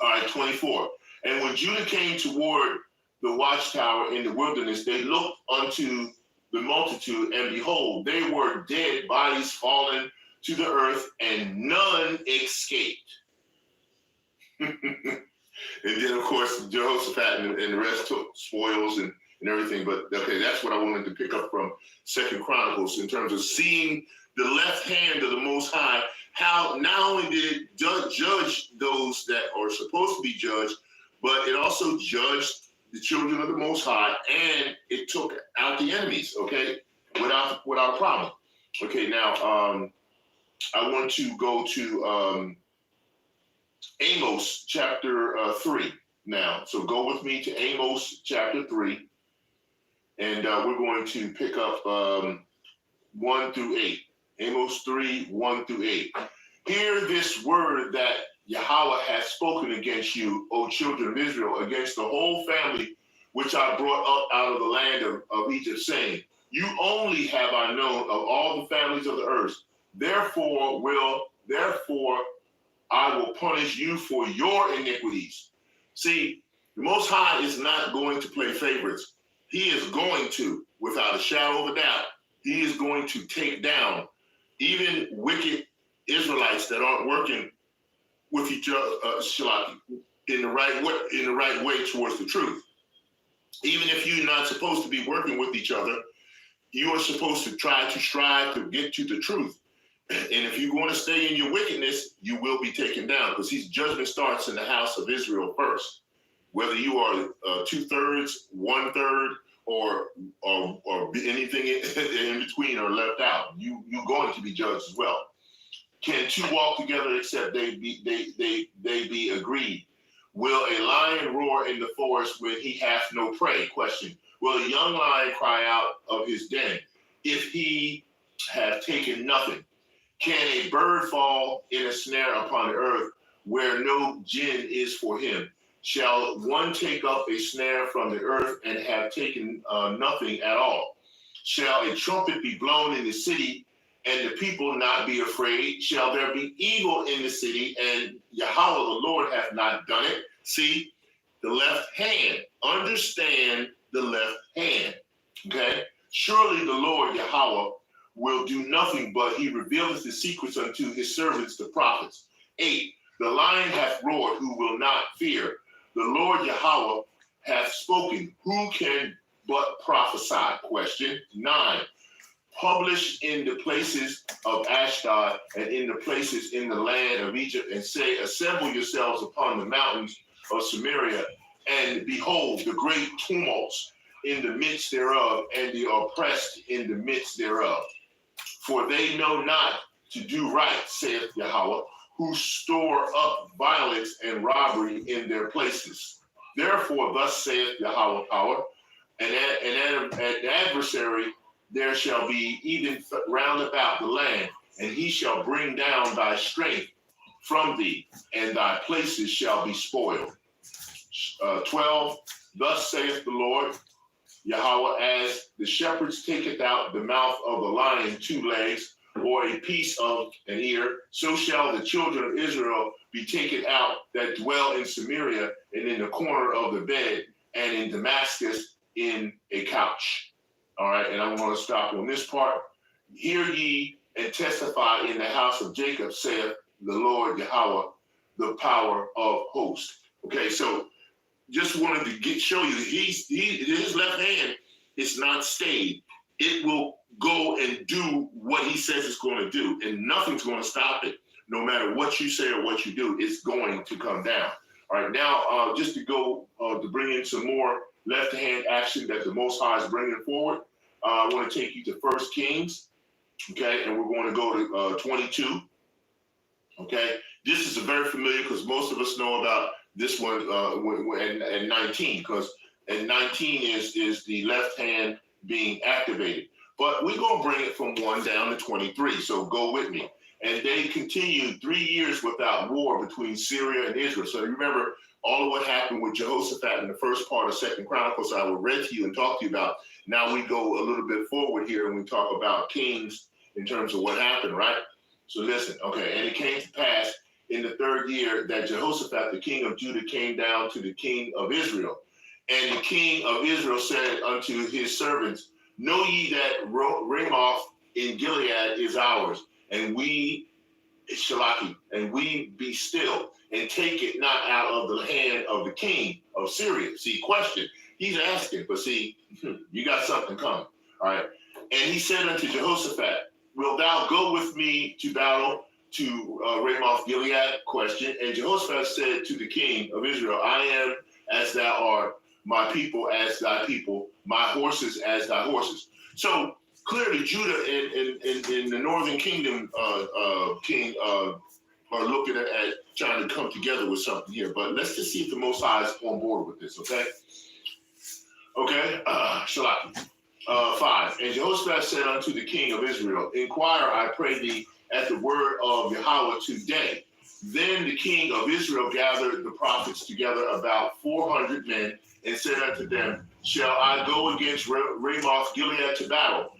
All right, 24. And when Judah came toward the watchtower in the wilderness, they looked unto the multitude, and behold, they were dead bodies fallen to the earth, and none escaped. And then, of course, Jehoshaphat and the rest took spoils and everything. But, okay, that's what I wanted to pick up from 2 Chronicles in terms of seeing the left hand of the Most High, how not only did it judge those that are supposed to be judged, but it also judged the children of the Most High, and it took out the enemies, okay, without a problem. Okay, now I want to go to Amos chapter 3 now. So go with me to Amos chapter 3, and we're going to pick up 1 through 8. Amos 3, 1 through 8. Hear this word that Yahawah hath spoken against you, O children of Israel, against the whole family which I brought up out of the land of Egypt, saying, you only have I known of all the families of the earth. Therefore I will punish you for your iniquities. See, the Most High is not going to play favorites. He is going to, without a shadow of a doubt, he is going to take down even wicked Israelites that aren't working with each other, in the right way towards the truth. Even if you're not supposed to be working with each other, you are supposed to strive to get to the truth. And if you want to stay in your wickedness, you will be taken down, because his judgment starts in the house of Israel first. Whether you are 2/3, 1/3, or anything in between or left out, you're going to be judged as well. Can two walk together except they be agreed? Will a lion roar in the forest when he hath no prey? Question. Will a young lion cry out of his den if he have taken nothing? Can a bird fall in a snare upon the earth where no gin is for him? Shall one take up a snare from the earth and have taken nothing at all? Shall a trumpet be blown in the city and the people not be afraid? Shall there be evil in the city and Yahawah the Lord hath not done it? See, the left hand. Understand the left hand. Okay? Surely the Lord Yahawah will do nothing, but he revealeth the secrets unto his servants, the prophets. 8. The lion hath roared, who will not fear? The Lord Yahawah hath spoken, who can but prophesy? Question. 9. Publish in the places of Ashdod and in the places in the land of Egypt, and say, assemble yourselves upon the mountains of Samaria, and behold the great tumults in the midst thereof, and the oppressed in the midst thereof. For they know not to do right, saith Yahawah, who store up violence and robbery in their places. Therefore, thus saith Yahawah, an adversary there shall be even round about the land, and he shall bring down thy strength from thee, and thy places shall be spoiled. 12, thus saith the Lord Yahawah, as the shepherds taketh out the mouth of the lion 2 legs, or a piece of an ear, so shall the children of Israel be taken out that dwell in Samaria and in the corner of the bed, and in Damascus in a couch. All right, and I'm going to stop on this part. Hear ye and testify in the house of Jacob, saith the Lord Yahawah, the power of hosts. Okay, so just wanted to show you that his left hand is not stayed. It will go and do what he says it's going to do, and nothing's going to stop it. No matter what you say or what you do, it's going to come down. All right, now just to go to bring in some more left hand action that the Most High is bringing forward, I want to take you to 1 Kings, okay, and we're going to go to 22. Okay, this is very familiar because most of us know about this one and 19, because and 19 is the left hand being activated. But we're going to bring it from 1 down to 23, so go with me. And they continued 3 years without war between Syria and Israel. So remember all of what happened with Jehoshaphat in the first part of 2 Chronicles I will read to you and talk to you about. Now we go a little bit forward here and we talk about kings in terms of what happened, right? So listen, okay, and it came to pass in the 3rd year that Jehoshaphat, the king of Judah, came down to the king of Israel. And the king of Israel said unto his servants, know ye that Ramoth in Gilead is ours, and we Shalaki, and we be still, and take it not out of the hand of the king of Syria. See, question, he's asking, but see, you got something coming, all right? And he said unto Jehoshaphat, wilt thou go with me to battle to Ramoth Gilead? Question. And Jehoshaphat said to the king of Israel, I am as thou art, my people as thy people, my horses as thy horses. So clearly Judah in the northern kingdom king are looking at trying to come together with something here. But let's just see if the Most High is on board with this, okay? Okay, Shalaki. 5, and Jehoshaphat said unto the king of Israel, inquire, I pray thee, at the word of Yahawah today. Then the king of Israel gathered the prophets together, about 400 men, and said unto them, shall I go against Ramoth Gilead to battle,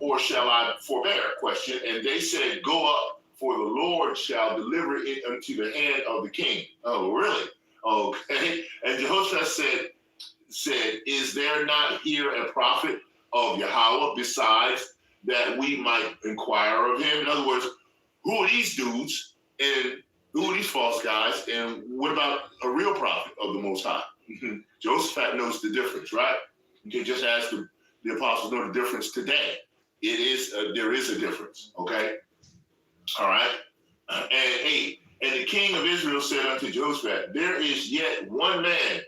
or shall I forbear? Question. And they said, go up, for the Lord shall deliver it unto the hand of the king. Oh, really? Okay. And Jehoshaphat said, is there not here a prophet of Yahawah besides, that we might inquire of him? In other words, who are these dudes and who are these false guys, and what about a real prophet of the Most High? Jehoshaphat knows the difference, right? You can just ask the apostles know the difference today. There is a difference, okay? All right. And 8, and the king of Israel said unto Jehoshaphat, there is yet one man,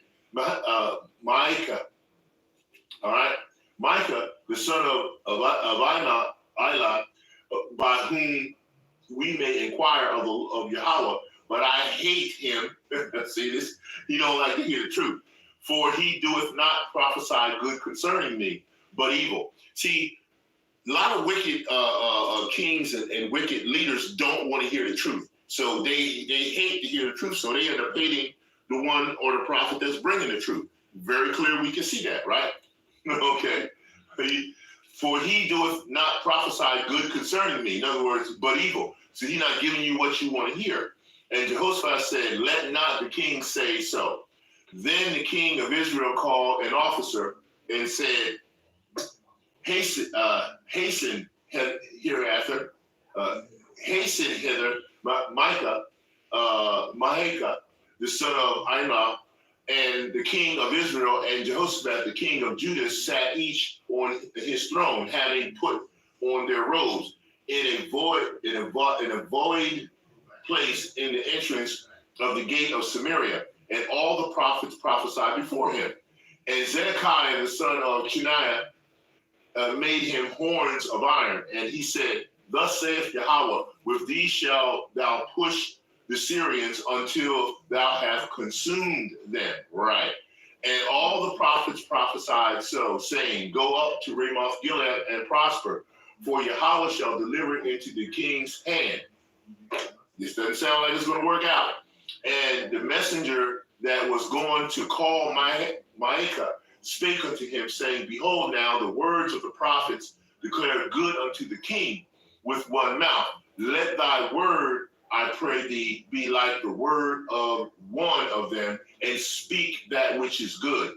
Micah, all right? Micah, the son of Ilah, by whom we may inquire of Yahawah, but I hate him. See this? He don't like to hear the truth. For he doeth not prophesy good concerning me, but evil. See, a lot of wicked kings and wicked leaders don't want to hear the truth. So they hate to hear the truth. So they end up hating the one or the prophet that's bringing the truth. Very clear, we can see that, right? Okay. For he doeth not prophesy good concerning me. In other words, but evil. So he's not giving you what you want to hear. And Jehoshaphat said, let not the king say so. Then the king of Israel called an officer and said, hasten hereafter, hasten hither, Micah, the son of Ilah, and the king of Israel, and Jehoshaphat, the king of Judah, sat each on his throne, having put on their robes in a void place in the entrance of the gate of Samaria. And all the prophets prophesied before him. And Zedekiah, the son of Chuniah, made him horns of iron. And he said, thus saith Yahawah, with these shalt thou push the Syrians until thou hast consumed them. Right. And all the prophets prophesied so, saying, go up to Ramoth Gilead and prosper, for Yahawah shall deliver it into the king's hand. This doesn't sound like it's going to work out. And the messenger that was going to call Micah spake unto him, saying, behold, now the words of the prophets declare good unto the king with one mouth. Let thy word, I pray thee, be like the word of one of them, and speak that which is good.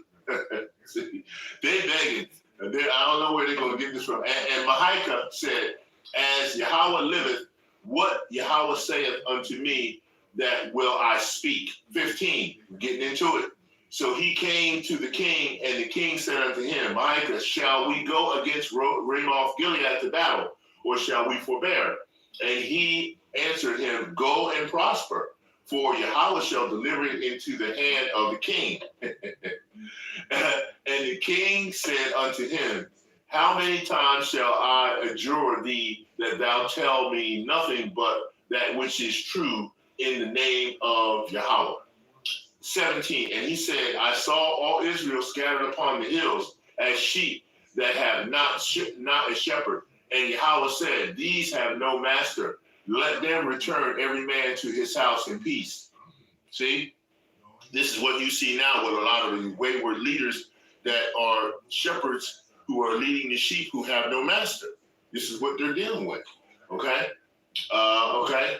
See, they begging. I don't know where they're going to get this from. And Micah said, as Yahawah liveth, what Yahawah saith unto me, that will I speak. 15, getting into it. So he came to the king, and the king said unto him, Micah, shall we go against Ramoth Gilead to battle, or shall we forbear? And he answered him, go and prosper, for Yahawah shall deliver it into the hand of the king. And the king said unto him, how many times shall I adjure thee that thou tell me nothing but that which is true in the name of Yahawah? 17, and he said, I saw all Israel scattered upon the hills as sheep that have not a shepherd. And Yahawah said, these have no master. Let them return every man to his house in peace. See, this is what you see now with a lot of the wayward leaders that are shepherds who are leading the sheep who have no master. This is what they're dealing with. Okay? Okay.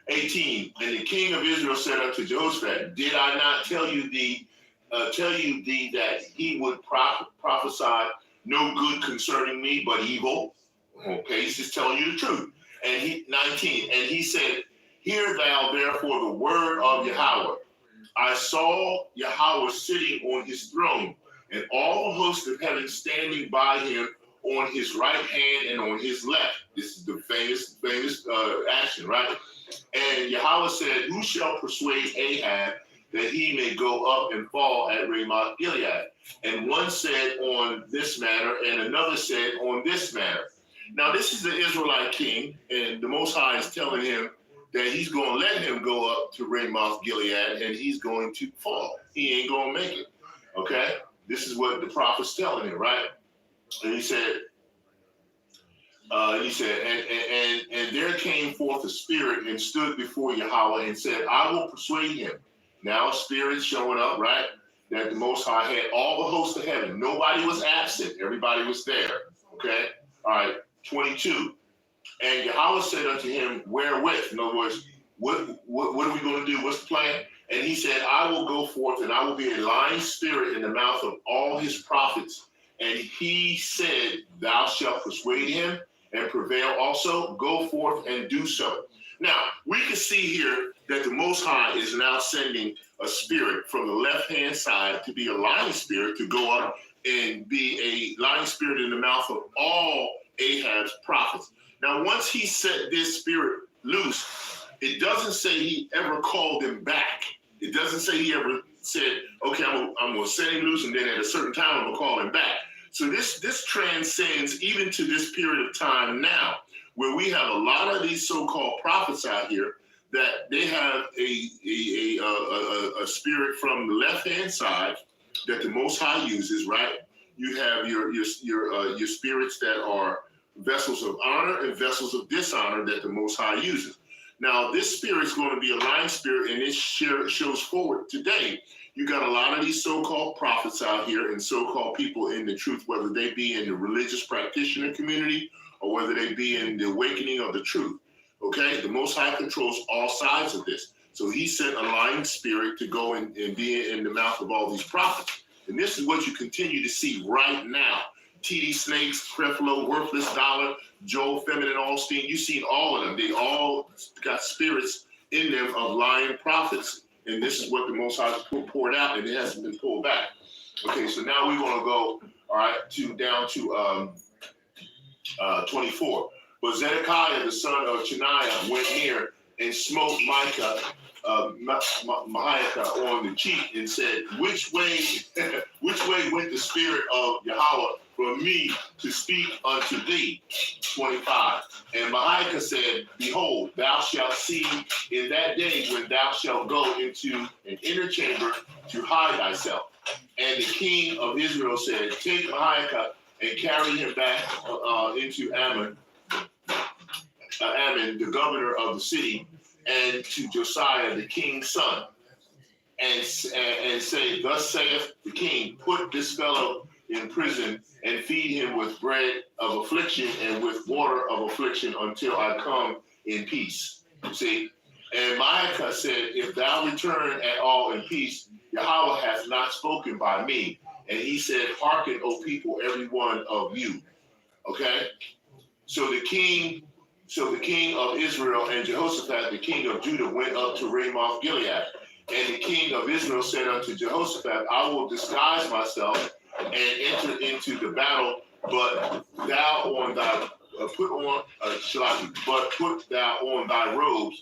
18, and the king of Israel said unto Jehoshaphat, did I not tell you thee that he would prophesy no good concerning me, but evil? Okay, he's just telling you the truth. And 19, and he said, hear thou therefore the word of Yahawah. I saw Yahawah sitting on his throne, and all the host of heaven standing by him on his right hand and on his left. This is the famous action, right? And Yahawah said, who shall persuade Ahab that he may go up and fall at Ramoth Gilead? And one said on this matter, and another said on this matter. Now this is the Israelite king, and the Most High is telling him that he's going to let him go up to Ramoth Gilead, and he's going to fall. He ain't going to make it. Okay? This is what the prophet's telling him, right? And he said, and there came forth a spirit and stood before Yahawah and said, I will persuade him. Now a spirit showing up, right? That the Most High had all the hosts of heaven. Nobody was absent. Everybody was there. Okay? All right. 22. And Yahawah said unto him, wherewith? In other words, what are we going to do? What's the plan? And he said, I will go forth, and I will be a lying spirit in the mouth of all his prophets. And he said, thou shalt persuade him and prevail also. Go forth and do so. Now, we can see here that the Most High is now sending a spirit from the left-hand side to be a lying spirit to go up and be a lying spirit in the mouth of all Ahab's prophets. Now, once he set this spirit loose, it doesn't say he ever called him back. It doesn't say he ever said, okay, I'm going to set him loose, and then at a certain time, I'm going to call him back. So this transcends even to this period of time now, where we have a lot of these so-called prophets out here that they have a spirit from the left-hand side that the Most High uses, right? You have your spirits that are vessels of honor and vessels of dishonor that the Most High uses. Now, this spirit is going to be a lying spirit, and it shows forward today. You got a lot of these so-called prophets out here and so-called people in the truth, whether they be in the religious practitioner community or whether they be in the awakening of the truth. Okay, the Most High controls all sides of this. So he sent a lying spirit to go and be in the mouth of all these prophets. And this is what you continue to see right now. T.D. Snakes, Creflo, Worthless Dollar, Joel Feminine Allstein, you've seen all of them. They all got spirits in them of lying prophets. And this is what the Most High poured out, and it hasn't been pulled back. Okay, so now we're going to go, all right, down to 24. But Zedekiah, the son of Chaniah, went near and smote Micah on the cheek and said, which way went the spirit of Yahawah for me to speak unto thee. 25. And Micaiah said, behold, thou shalt see in that day when thou shalt go into an inner chamber to hide thyself. And the king of Israel said, take Micaiah and carry him back into Ammon, the governor of the city, and to Josiah, the king's son. And say, thus saith the king, put this fellow in prison and feed him with bread of affliction and with water of affliction until I come in peace. See? And Micaiah said, if thou return at all in peace, Yahawah hath not spoken by me. And he said, hearken, O people, every one of you. Okay? So the king of Israel and Jehoshaphat, the king of Judah, went up to Ramoth Gilead. And the king of Israel said unto Jehoshaphat, I will disguise myself and enter into the battle, but thou on thy put thou on thy robes.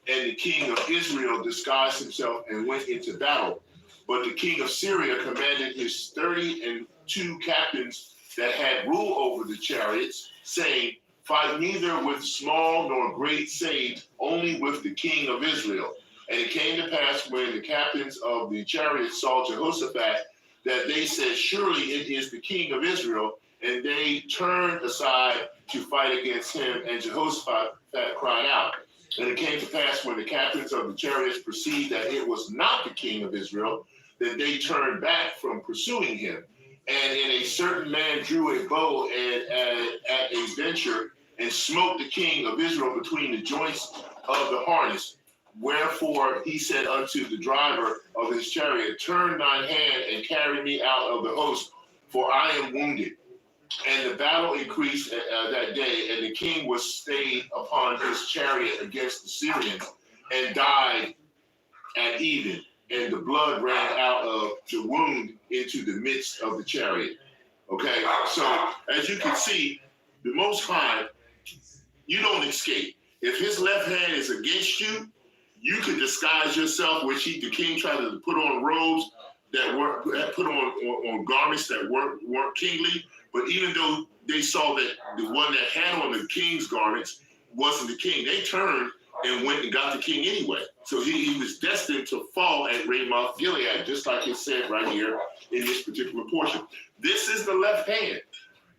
And the king of Israel disguised himself and went into battle. But the king of Syria commanded his 32 captains that had rule over the chariots, saying, fight neither with small nor great, save only with the king of Israel. And it came to pass when the captains of the chariots saw Jehoshaphat that they said, surely it is the king of Israel. And they turned aside to fight against him. And Jehoshaphat cried out. And it came to pass when the captains of the chariots perceived that it was not the king of Israel, that they turned back from pursuing him. And a certain man drew a bow and at a venture and smote the king of Israel between the joints of the harness. Wherefore he said unto the driver of his chariot, turn thine hand and carry me out of the host, for I am wounded. And the battle increased that day, and the king was stayed upon his chariot against the Syrians, and died at even. And the blood ran out of the wound into the midst of the chariot. Okay, so as you can see, the Most High, you don't escape. If his left hand is against you, you can disguise yourself, which the king tried to put on robes that weren't put on garments that weren't kingly. But even though they saw that the one that had on the king's garments wasn't the king, they turned and went and got the king anyway. So he was destined to fall at Ramoth Gilead, just like it said right here in this particular portion. This is the left hand,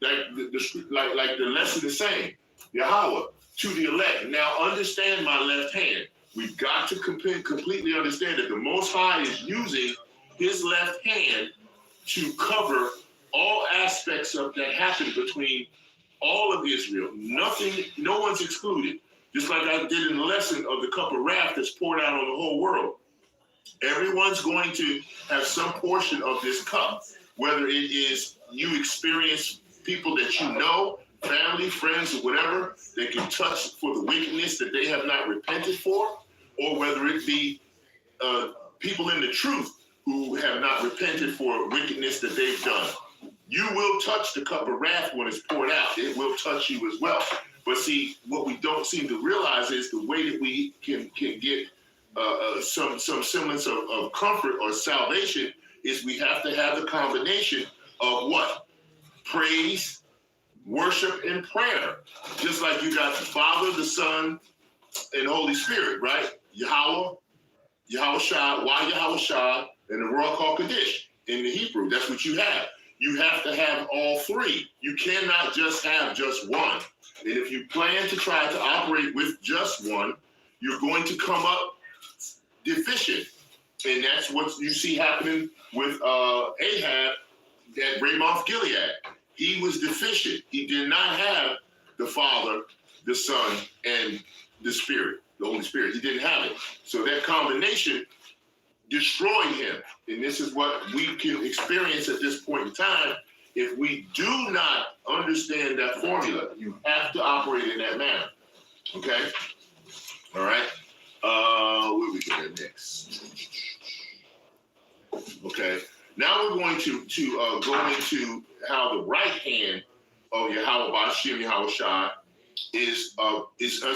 like the lesson is saying, Yahawah to the elect. Now understand my left hand. We've got to completely understand that the Most High is using his left hand to cover all aspects of that happened between all of Israel. Nothing, no one's excluded. Just like I did in the lesson of the cup of wrath that's poured out on the whole world. Everyone's going to have some portion of this cup, whether it is you experience people that you know, family, friends, or whatever, that can touch for the wickedness that they have not repented for, or whether it be people in the truth who have not repented for wickedness that they've done. You will touch the cup of wrath when it's poured out. It will touch you as well. But see, what we don't seem to realize is the way that we can get some semblance of comfort or salvation is we have to have the combination of what? Praise, worship, and prayer. Just like you got the Father, the Son, and the Holy Spirit, right? Yahawah, Yahawashi, YAHAWAH, and the Ruach HaKodesh in the Hebrew. That's what you have. You have to have all three. You cannot just have just one. And if you plan to try to operate with just one, you're going to come up deficient. And that's what you see happening with Ahab at Ramoth Gilead. He was deficient. He did not have the Father, the Son, and the Spirit, the Holy Spirit. He didn't have it. So that combination destroyed him. And this is what we can experience at this point in time. If we do not understand that formula, you have to operate in that manner. Okay? All right? Where we get next? Okay. Now we're going to go into how the right hand of Yahawah Bashim Yahawashi is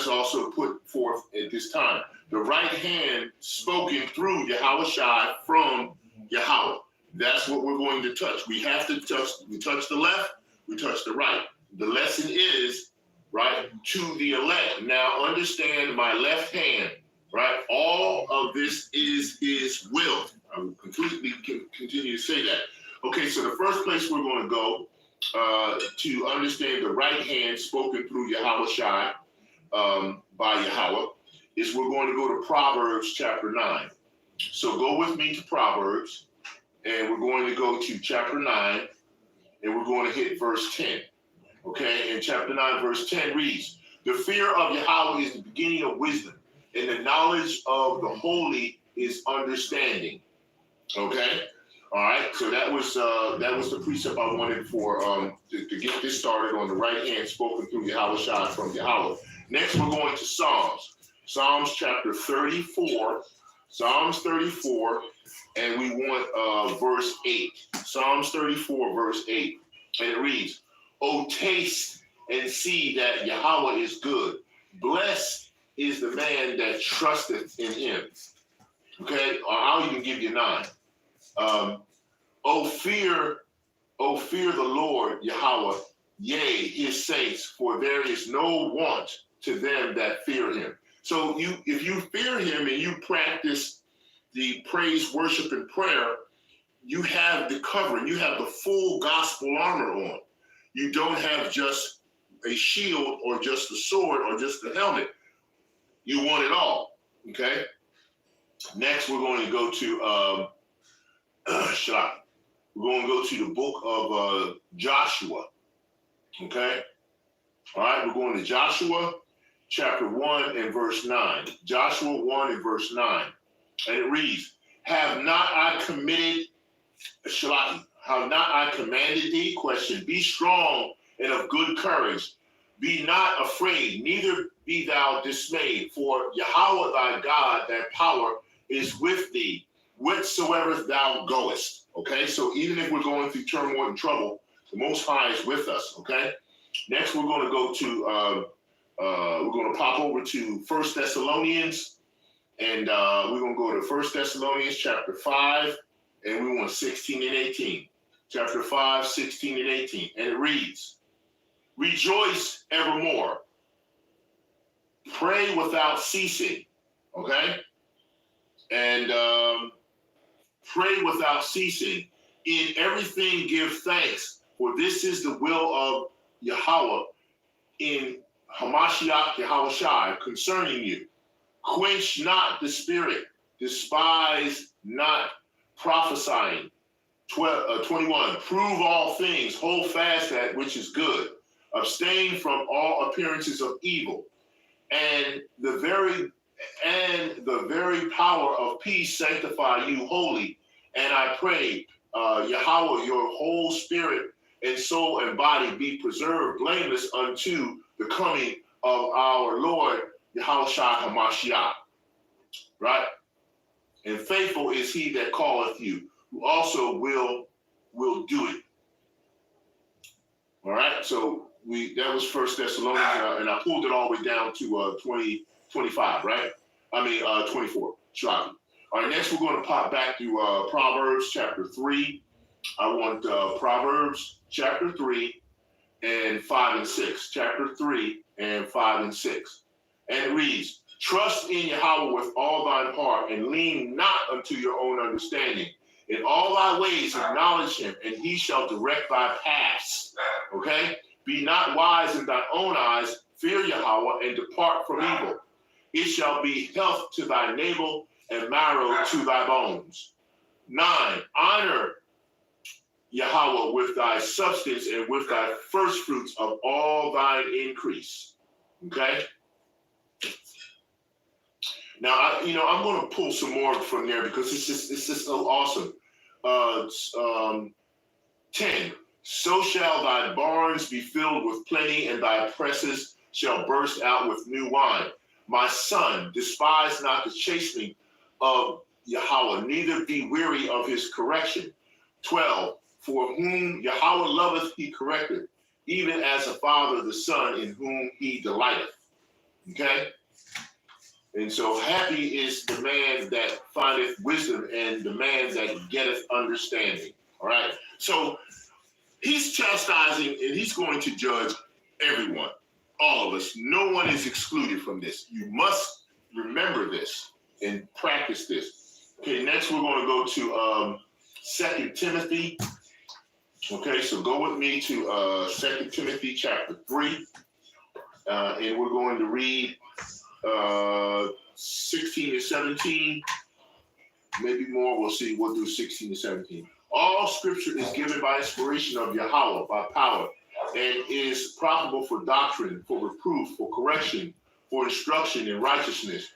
also put forth at this time. The right hand spoken through Yahawashi from Yahawah. That's what we're going to touch. We have to touch. We touch the left, We touched the right. The lesson is, right, to the elect. Now understand my left hand, right? All of this is his will. I will completely continue to say that. Okay, so the first place we're going to go to understand the right hand spoken through YAHAWAH by Yahweh is we're going to go to Proverbs chapter 9. So go with me to Proverbs, and we're going to go to chapter 9, and we're going to hit verse 10. Okay, and chapter 9, verse 10 reads, the fear of Yahweh is the beginning of wisdom, and the knowledge of the holy is understanding. Okay, all right, so that was the precept I wanted for to get this started on the right hand spoken through YAHAWAH from Yahweh. Next, we're going to Psalms chapter 34, Psalms 34, and we want verse 8. Psalms 34, verse 8, and it reads, O taste and see that Yahweh is good. Blessed is the man that trusteth in him. Okay, I'll even give you 9. O fear the Lord Yahweh, yea, his saints, for there is no want to them that fear him. So if you fear him and you practice the praise, worship, and prayer, you have the covering, you have the full gospel armor on. You don't have just a shield or just a sword or just a helmet. You want it all, okay? Next, we're going to go to we're going to go to the book of Joshua, okay? All right, we're going to Joshua chapter 1 and verse 9. Joshua 1 and verse 9. And it reads, have not I commanded thee? Question, be strong and of good courage. Be not afraid, neither be thou dismayed. For Yahweh thy God, that power is with thee, whithersoever thou goest. Okay, so even if we're going through turmoil and trouble, the Most High is with us. Okay, next we're going to go to we're going to pop over to 1 Thessalonians, and we're going to go to 1 Thessalonians chapter 5, and we want 16 and 18. Chapter 5, 16 and 18, and it reads, rejoice evermore, pray without ceasing. Okay, and pray without ceasing. In everything give thanks, for this is the will of Yahweh in Hamashiach YAHAWAH concerning you. Quench not the spirit, despise not prophesying. 21, prove all things, hold fast that which is good, abstain from all appearances of evil, and the very power of peace sanctify you wholly. And I pray, Yahweh, your whole spirit and soul and body be preserved blameless unto the coming of our Lord YAHAWAH HaMashiach. Right? And faithful is he that calleth you, who also will do it. All right, so that was 1 Thessalonians, and I pulled it all the way down to 25, right? 24, Shocking. All right, next we're going to pop back to Proverbs chapter 3. I want Proverbs chapter 3 and 5 and 6. Chapter 3 and 5 and 6. And it reads, trust in Yahweh with all thine heart, and lean not unto your own understanding. In all thy ways acknowledge him, and he shall direct thy paths. Okay? Be not wise in thy own eyes, fear Yahweh, and depart from evil. It shall be health to thy navel, and marrow to thy bones. 9, honor Yahweh with thy substance, and with thy first fruits of all thine increase. Okay? Now, I'm going to pull some more from there because it's just so awesome. 10, so shall thy barns be filled with plenty, and thy presses shall burst out with new wine. My son, despise not the chastening of Yahweh, neither be weary of his correction. 12, for whom Yahweh loveth he correcteth, even as a father the son in whom he delighteth. Okay? And so happy is the man that findeth wisdom, and the man that getteth understanding. All right. So He's chastising and he's going to judge everyone, all of us. No one is excluded from this. You must remember this and practice this. Okay, next we're going to go to 2 Timothy. Okay, so go with me to 2 Timothy chapter 3. And we're going to read 16 and 17. Maybe more. We'll see. We'll do 16 and 17. All scripture is given by inspiration of Yahawah, by power, and is profitable for doctrine, for reproof, for correction, for instruction in righteousness,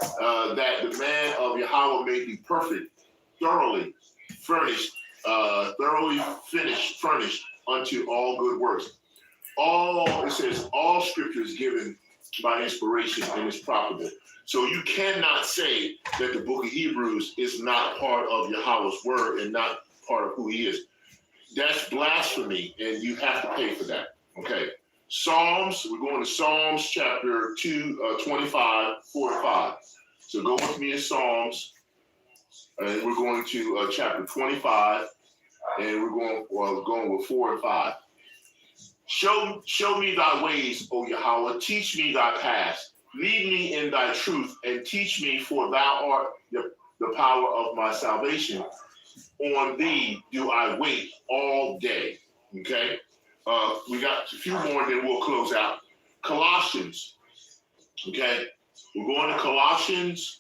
that the man of Yahawah may be perfect, thoroughly furnished, furnished unto all good works. It says all scripture is given by inspiration and is profitable. So you cannot say that the book of Hebrews is not part of Yahawah's word and not part of who he is. That's blasphemy, and you have to pay for that. Okay. Psalms, we're going to Psalms chapter 25, 4 and 5. So go with me in Psalms, and we're going to chapter 25, and we're going with 4 and 5. Show me thy ways, O Yahawah, teach me thy paths. Lead me in thy truth and teach me, for thou art the power of my salvation. On thee do I wait all day. Okay? We got a few more, then we'll close out. Colossians. Okay? We're going to Colossians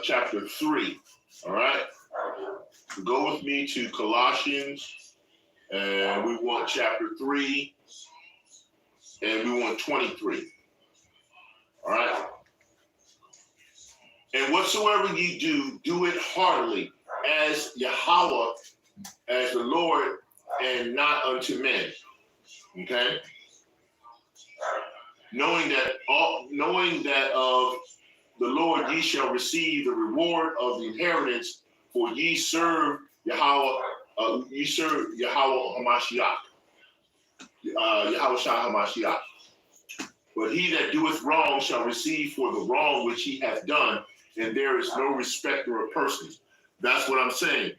chapter 3. All right? Go with me to Colossians. And we want chapter 3, and we want 23. All right? And whatsoever ye do, do it heartily, as Yahawah, as the Lord, and not unto men. Okay? Knowing that of the Lord ye shall receive the reward of the inheritance, for ye serve Yahawah. You serve Yahawah Hamashiach. Yahweh Shah Hamashiach. But he that doeth wrong shall receive for the wrong which he hath done, and there is no respecter of persons. That's what I'm saying.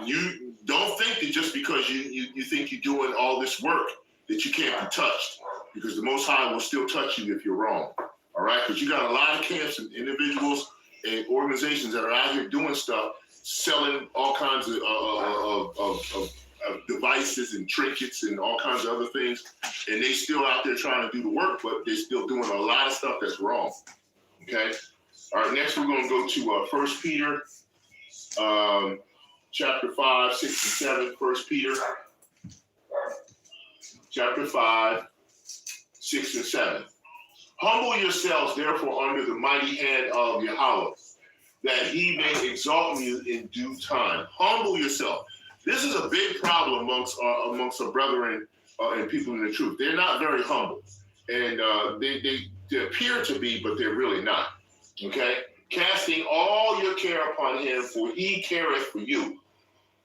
You don't think that just because you think you're doing all this work that you can't be touched, because the Most High will still touch you if you're wrong. All right? Because you got a lot of camps and individuals and organizations that are out here doing stuff, selling all kinds of devices and trinkets and all kinds of other things, and they still out there trying to do the work, but they're still doing a lot of stuff that's wrong. Okay. All right. Next, we're going to go to 1 Peter, chapter 5, 6 and 7. 1 Peter, chapter 5, 6 and 7. Humble yourselves, therefore, under the mighty hand of Yahawah, that he may exalt you in due time. Humble yourself. This is a big problem amongst our brethren and people in the truth. They're not very humble, and they appear to be, but they're really not. Okay, casting all your care upon him, for he careth for you.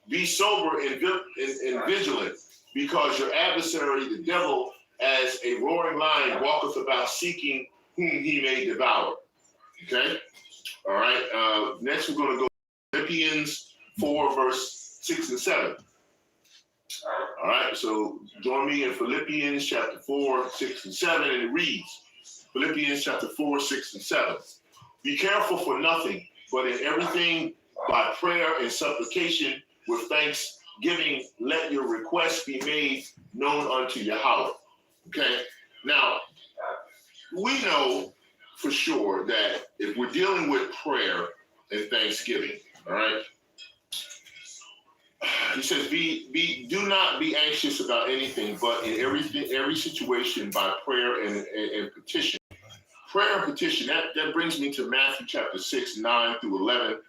Be sober and vigilant, because your adversary, the devil, as a roaring lion, walketh about seeking whom he may devour. Okay. All right. Next, we're going to go to Philippians 4, verse 6 and 7. All right. So join me in Philippians chapter 4, 6 and 7, and it reads, Philippians chapter 4, 6 and 7. Be careful for nothing, but in everything by prayer and supplication with thanksgiving, let your requests be made known unto Yahawah. Okay. Now, we know for sure that if we're dealing with prayer and thanksgiving, all right, he says, do not be anxious about anything, but in every situation by prayer and petition. Prayer and petition, that brings me to Matthew chapter 6, 9 through 11.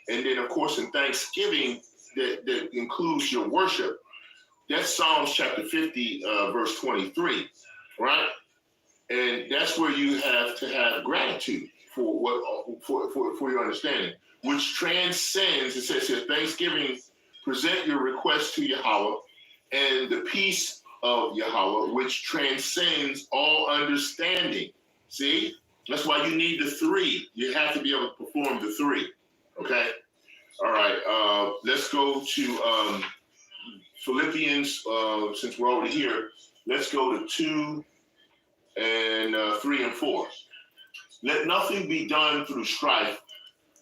And then, of course, in thanksgiving, that includes your worship. That's Psalms chapter 50, verse 23, right? And that's where you have to have gratitude for your understanding, which transcends. It says here, thanksgiving, present your request to Yahawah, and the peace of Yahawah, which transcends all understanding. See, that's why you need the three. You have to be able to perform the three. Okay. All right. Let's go to Philippians, since we're already here, let's go to 2 and 3 and 4. Let nothing be done through strife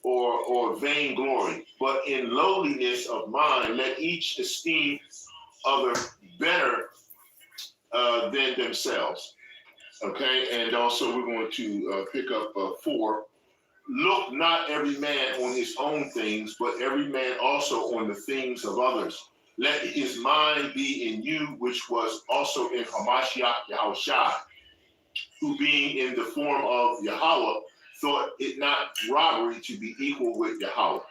or vain glory, but in lowliness of mind, let each esteem other better than themselves. Okay, and also we're going to pick up 4. Look not every man on his own things, but every man also on the things of others. Let his mind be in you, which was also in Hamashiach Yahushua, who being in the form of Yahawah, thought it not robbery to be equal with Yahawah,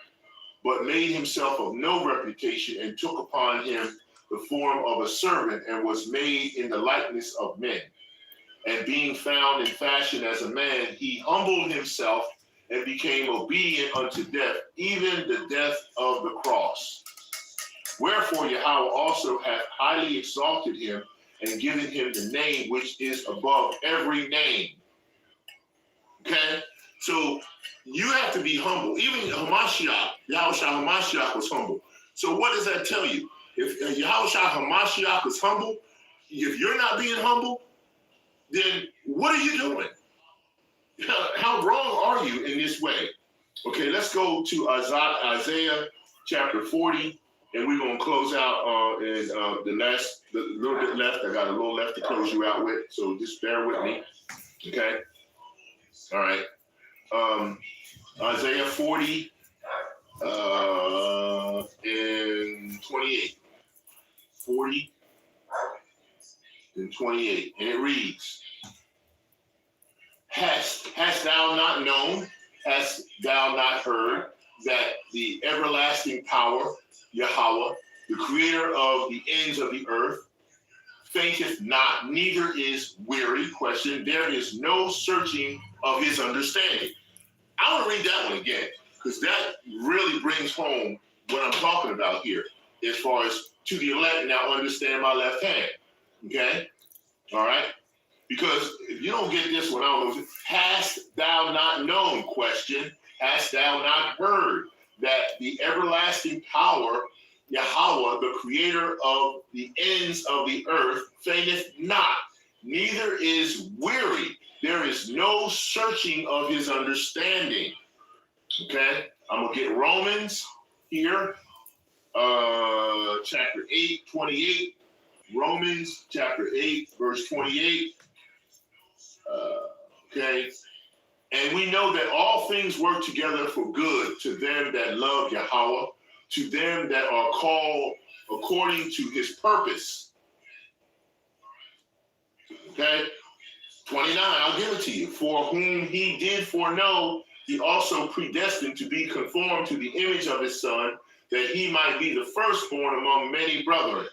but made himself of no reputation, and took upon him the form of a servant, and was made in the likeness of men. And being found in fashion as a man, he humbled himself and became obedient unto death, even the death of the cross. Wherefore Yahawah also hath highly exalted him, and given him the name which is above every name. Okay? So you have to be humble. Even Hamashiach, Yahushua Hamashiach was humble. So what does that tell you? If Yahushua Hamashiach is humble, if you're not being humble, then what are you doing? How wrong are you in this way? Okay, let's go to Isaiah chapter 40, and we're going to close out in the little bit left. I got a little left to close you out with, so just bear with me. Okay? All right. Isaiah 40 and 28. 40 and 28. And it reads, Hast thou not known, hast thou not heard, that the everlasting power, Yahawah, the creator of the ends of the earth, fainteth not, neither is weary? Question. There is no searching of his understanding. I want to read that one again, because that really brings home what I'm talking about here, as far as to the elect now understand my left hand. Okay? All right? Because if you don't get this one, I don't know. Hast thou not known? Question. Hast thou not heard that the everlasting power, Yahawah, the creator of the ends of the earth, fainteth not, neither is weary. There is no searching of his understanding. Okay? I'm going to get Romans here, chapter 8, 28. Romans chapter 8, verse 28. Okay? And we know that all things work together for good to them that love Yahawah, to them that are called according to his purpose. Okay? 29, I'll give it to you. For whom he did foreknow, he also predestined to be conformed to the image of his Son, that he might be the firstborn among many brethren.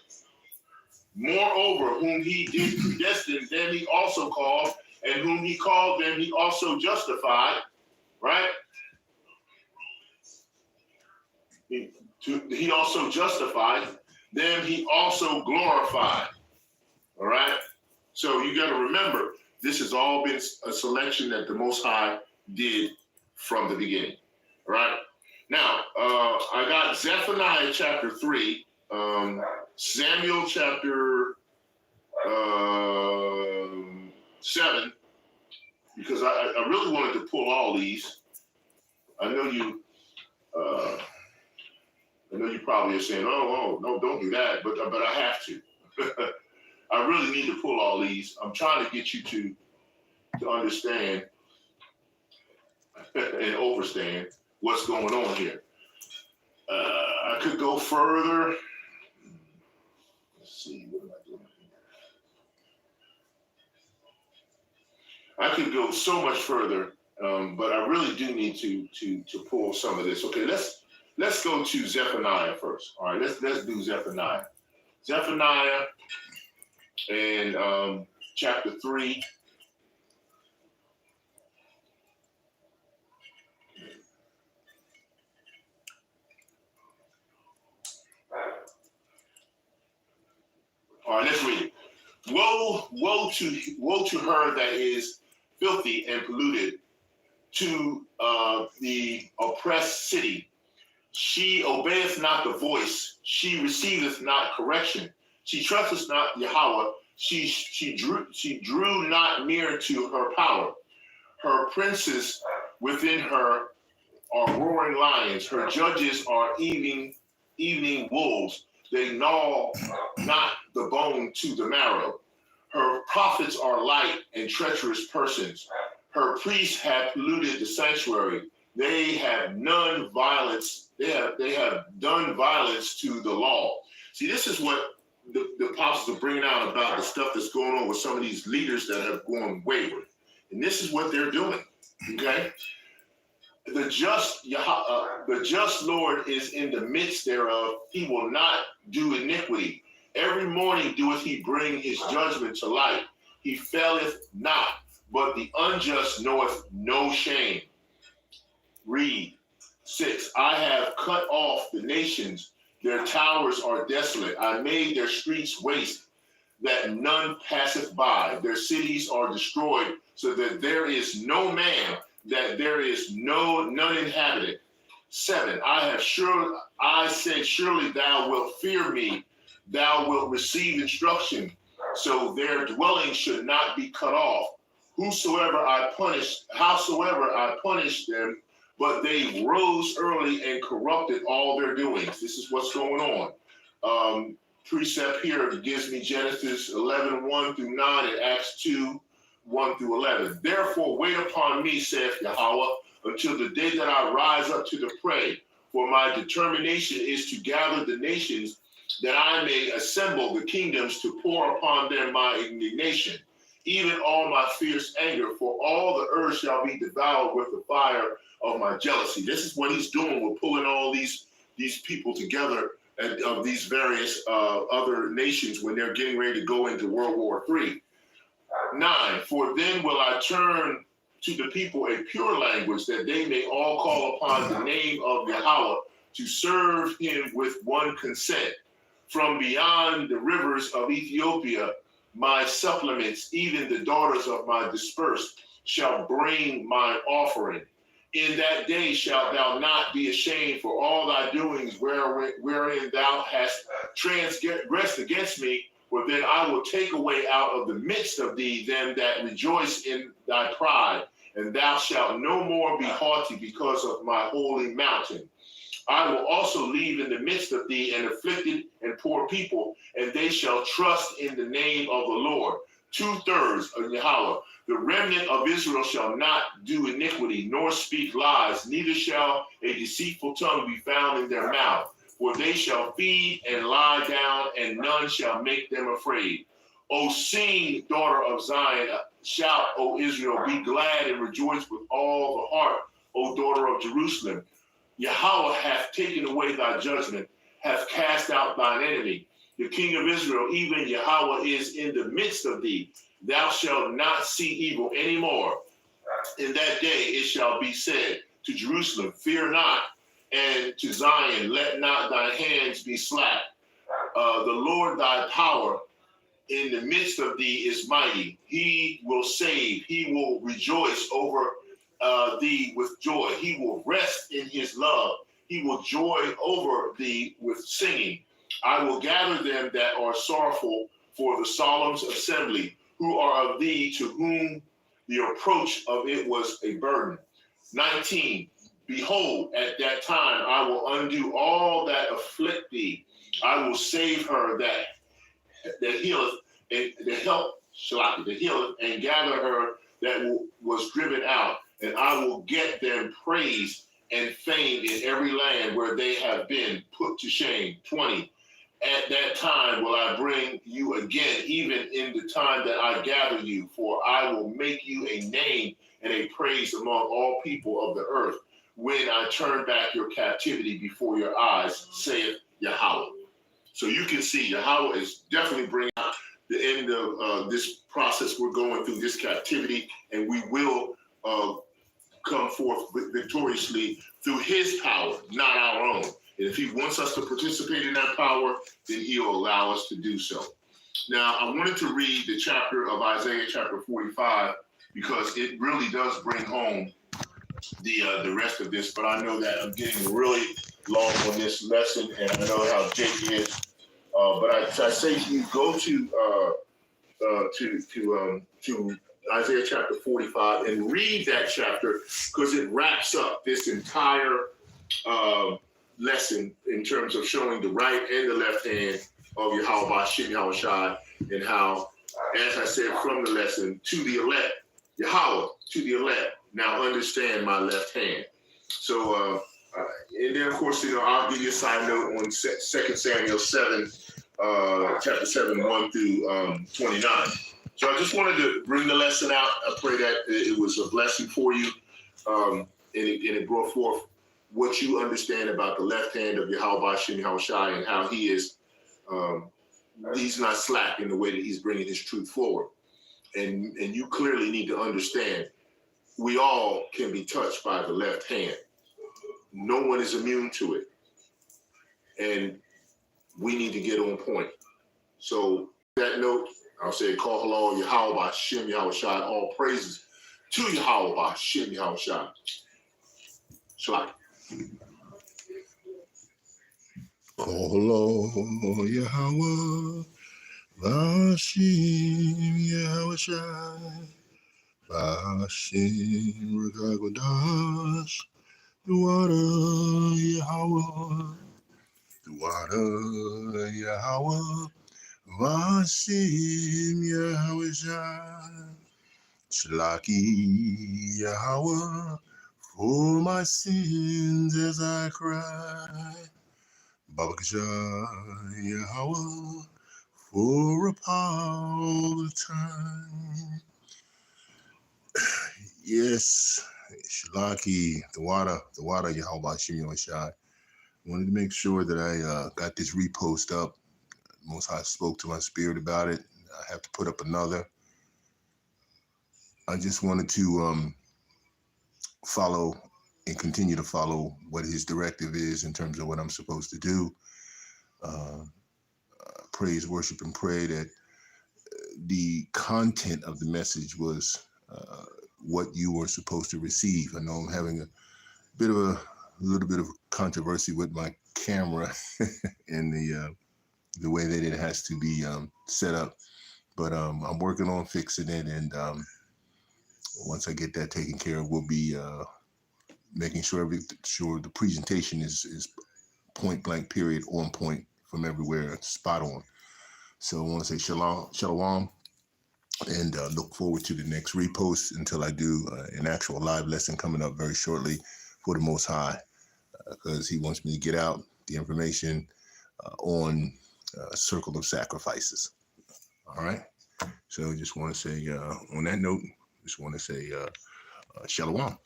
Moreover, whom he did predestine, them he also called, and whom he called, them he also justified. Right? He also justified, them he also glorified. All right? So you got to remember, this has all been a selection that the Most High did from the beginning. All right? Now, I got Zephaniah chapter 3, Samuel chapter 7, because I really wanted to pull all these. I know you probably are saying, oh, no, don't do that, but I have to. I really need to pull all these. I'm trying to get you to understand and overstand what's going on here. I could go further. Let's see, what am I doing here? I could go so much further, but I really do need to pull some of this. Okay, let's go to Zephaniah first. All right, let's do Zephaniah. Zephaniah and chapter 3. All right, let's read it. Woe to her that is filthy and polluted, to the oppressed city, She obeyeth not the voice. She receiveth not correction. She trusteth not Yahawah. She drew not near to her power. Her princes within her are roaring lions. Her judges are evening wolves. They gnaw not the bone to the marrow. Her prophets are light and treacherous persons. Her priests have polluted the sanctuary. They have none violence. They have done violence to the law. See, this is what the apostles are bringing out about the stuff that's going on with some of these leaders that have gone wayward. And this is what they're doing, okay? The just Lord is in the midst thereof. He will not do iniquity. Every morning doeth he bring his judgment to light. He faileth not, but the unjust knoweth no shame. Read 6. I have cut off the nations. Their towers are desolate. I made their streets waste, that none passeth by. Their cities are destroyed, so that there is no man, that there is none inhabited. 7. I said, surely thou wilt fear me, thou wilt receive instruction, so their dwelling should not be cut off. Howsoever I punished them, but they rose early and corrupted all their doings. This is what's going on. Precept here gives me Genesis 11:1 through 9 and Acts 2:1 through 11. Therefore wait upon me, saith Yahawah, until the day that I rise up to the prey. For my determination is to gather the nations, that I may assemble the kingdoms to pour upon them my indignation, even all my fierce anger, for all the earth shall be devoured with the fire of my jealousy. This is what he's doing. We're pulling all these people together of these various other nations when they're getting ready to go into World War III. 9, for then will I turn to the people a pure language, that they may all call upon the name of Yahawah, to serve him with one consent. From beyond the rivers of Ethiopia, my supplements, even the daughters of my dispersed, shall bring mine offering. In that day shalt thou not be ashamed for all thy doings wherein thou hast transgressed against me, for then I will take away out of the midst of thee them that rejoice in thy pride, and thou shalt no more be haughty because of my holy mountain. I will also leave in the midst of thee an afflicted and poor people, and they shall trust in the name of the Lord. 2/3 of Yahawah. The remnant of Israel shall not do iniquity, nor speak lies, neither shall a deceitful tongue be found in their mouth. For they shall feed and lie down, and none shall make them afraid. O sing, daughter of Zion, shout, O Israel, be glad and rejoice with all the heart, O daughter of Jerusalem. Yahawah hath taken away thy judgment, hath cast out thine enemy. The King of Israel, even Yahawah, is in the midst of thee. Thou shalt not see evil anymore. In that day it shall be said to Jerusalem, fear not, and to Zion, let not thy hands be slack. The Lord thy power in the midst of thee is mighty. He will save. He will rejoice over thee with joy. He will rest in his love. He will joy over thee with singing. I will gather them that are sorrowful for the solemn assembly, who are of thee, to whom the approach of it was a burden. 19, behold, at that time I will undo all that afflict thee. I will save her that healeth, and that healeth, and gather her that was driven out. And I will get them praise and fame in every land where they have been put to shame. 20, at that time will I bring you again, even in the time that I gather you, for I will make you a name and a praise among all people of the earth, when I turn back your captivity before your eyes, saith Yahawah. So you can see Yahawah is definitely bringing out the end of this process we're going through, this captivity, and we will come forth victoriously through his power, not our own. And if he wants us to participate in that power, then he'll allow us to do so. Now, I wanted to read the chapter of Isaiah, chapter 45, because it really does bring home the rest of this, but I know that I'm getting really long on this lesson, and I know how Jake is. But I say to you, go to Isaiah chapter 45 and read that chapter, because it wraps up this entire lesson in terms of showing the right and the left hand of YAHAWAH, Shem Yahawashi, and how, as I said from the lesson, to the elect, YAHAWAH, to the elect, now understand my left hand. So, and then of course, I'll give you a side note on 2 Samuel 7, chapter 7, 1 through 29. So I just wanted to bring the lesson out. I pray that it was a blessing for you, and it brought forth what you understand about the left hand of YAHAWAH, Shem Yahawashi, and how he is, he's not slack in the way that he's bringing his truth forward. And you clearly need to understand, we all can be touched by the left hand. No one is immune to it. And we need to get on point. So that note, I'll say, call hello, YAHAWAH, Shem Yahawashi, all praises to YAHAWAH, Shem Yahawashi. Shalom. Call hello, YAHAWAH, Hashem Yahawashi, Hashem Rakagodash, the water YAHAWAH, the water YAHAWAH, Hashem Yahawashi, Shlaki YAHAWAH, for my sins as I cry, Babakasha YAHAWAH, for a power of time. Yes, Shalaki, the water, YAHAWAH, Shem Yahawashi. Wanted to make sure that I got this repost up. Most High spoke to my spirit about it. I have to put up another. I just wanted to follow and continue to follow what his directive is in terms of what I'm supposed to do. Praise, worship, and pray that the content of the message was what you were supposed to receive. I know I'm having a little bit of controversy with my camera and the way that it has to be set up, but I'm working on fixing it, and once I get that taken care of, we'll be making sure the presentation is point blank period on point from everywhere, spot on. So I want to say shalom, and look forward to the next repost until I do an actual live lesson coming up very shortly for the Most High, because he wants me to get out the information on circle of sacrifices. All right. So just want to say on that note, just want to say shalom.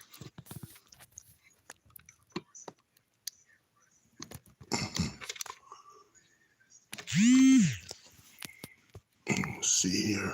See here.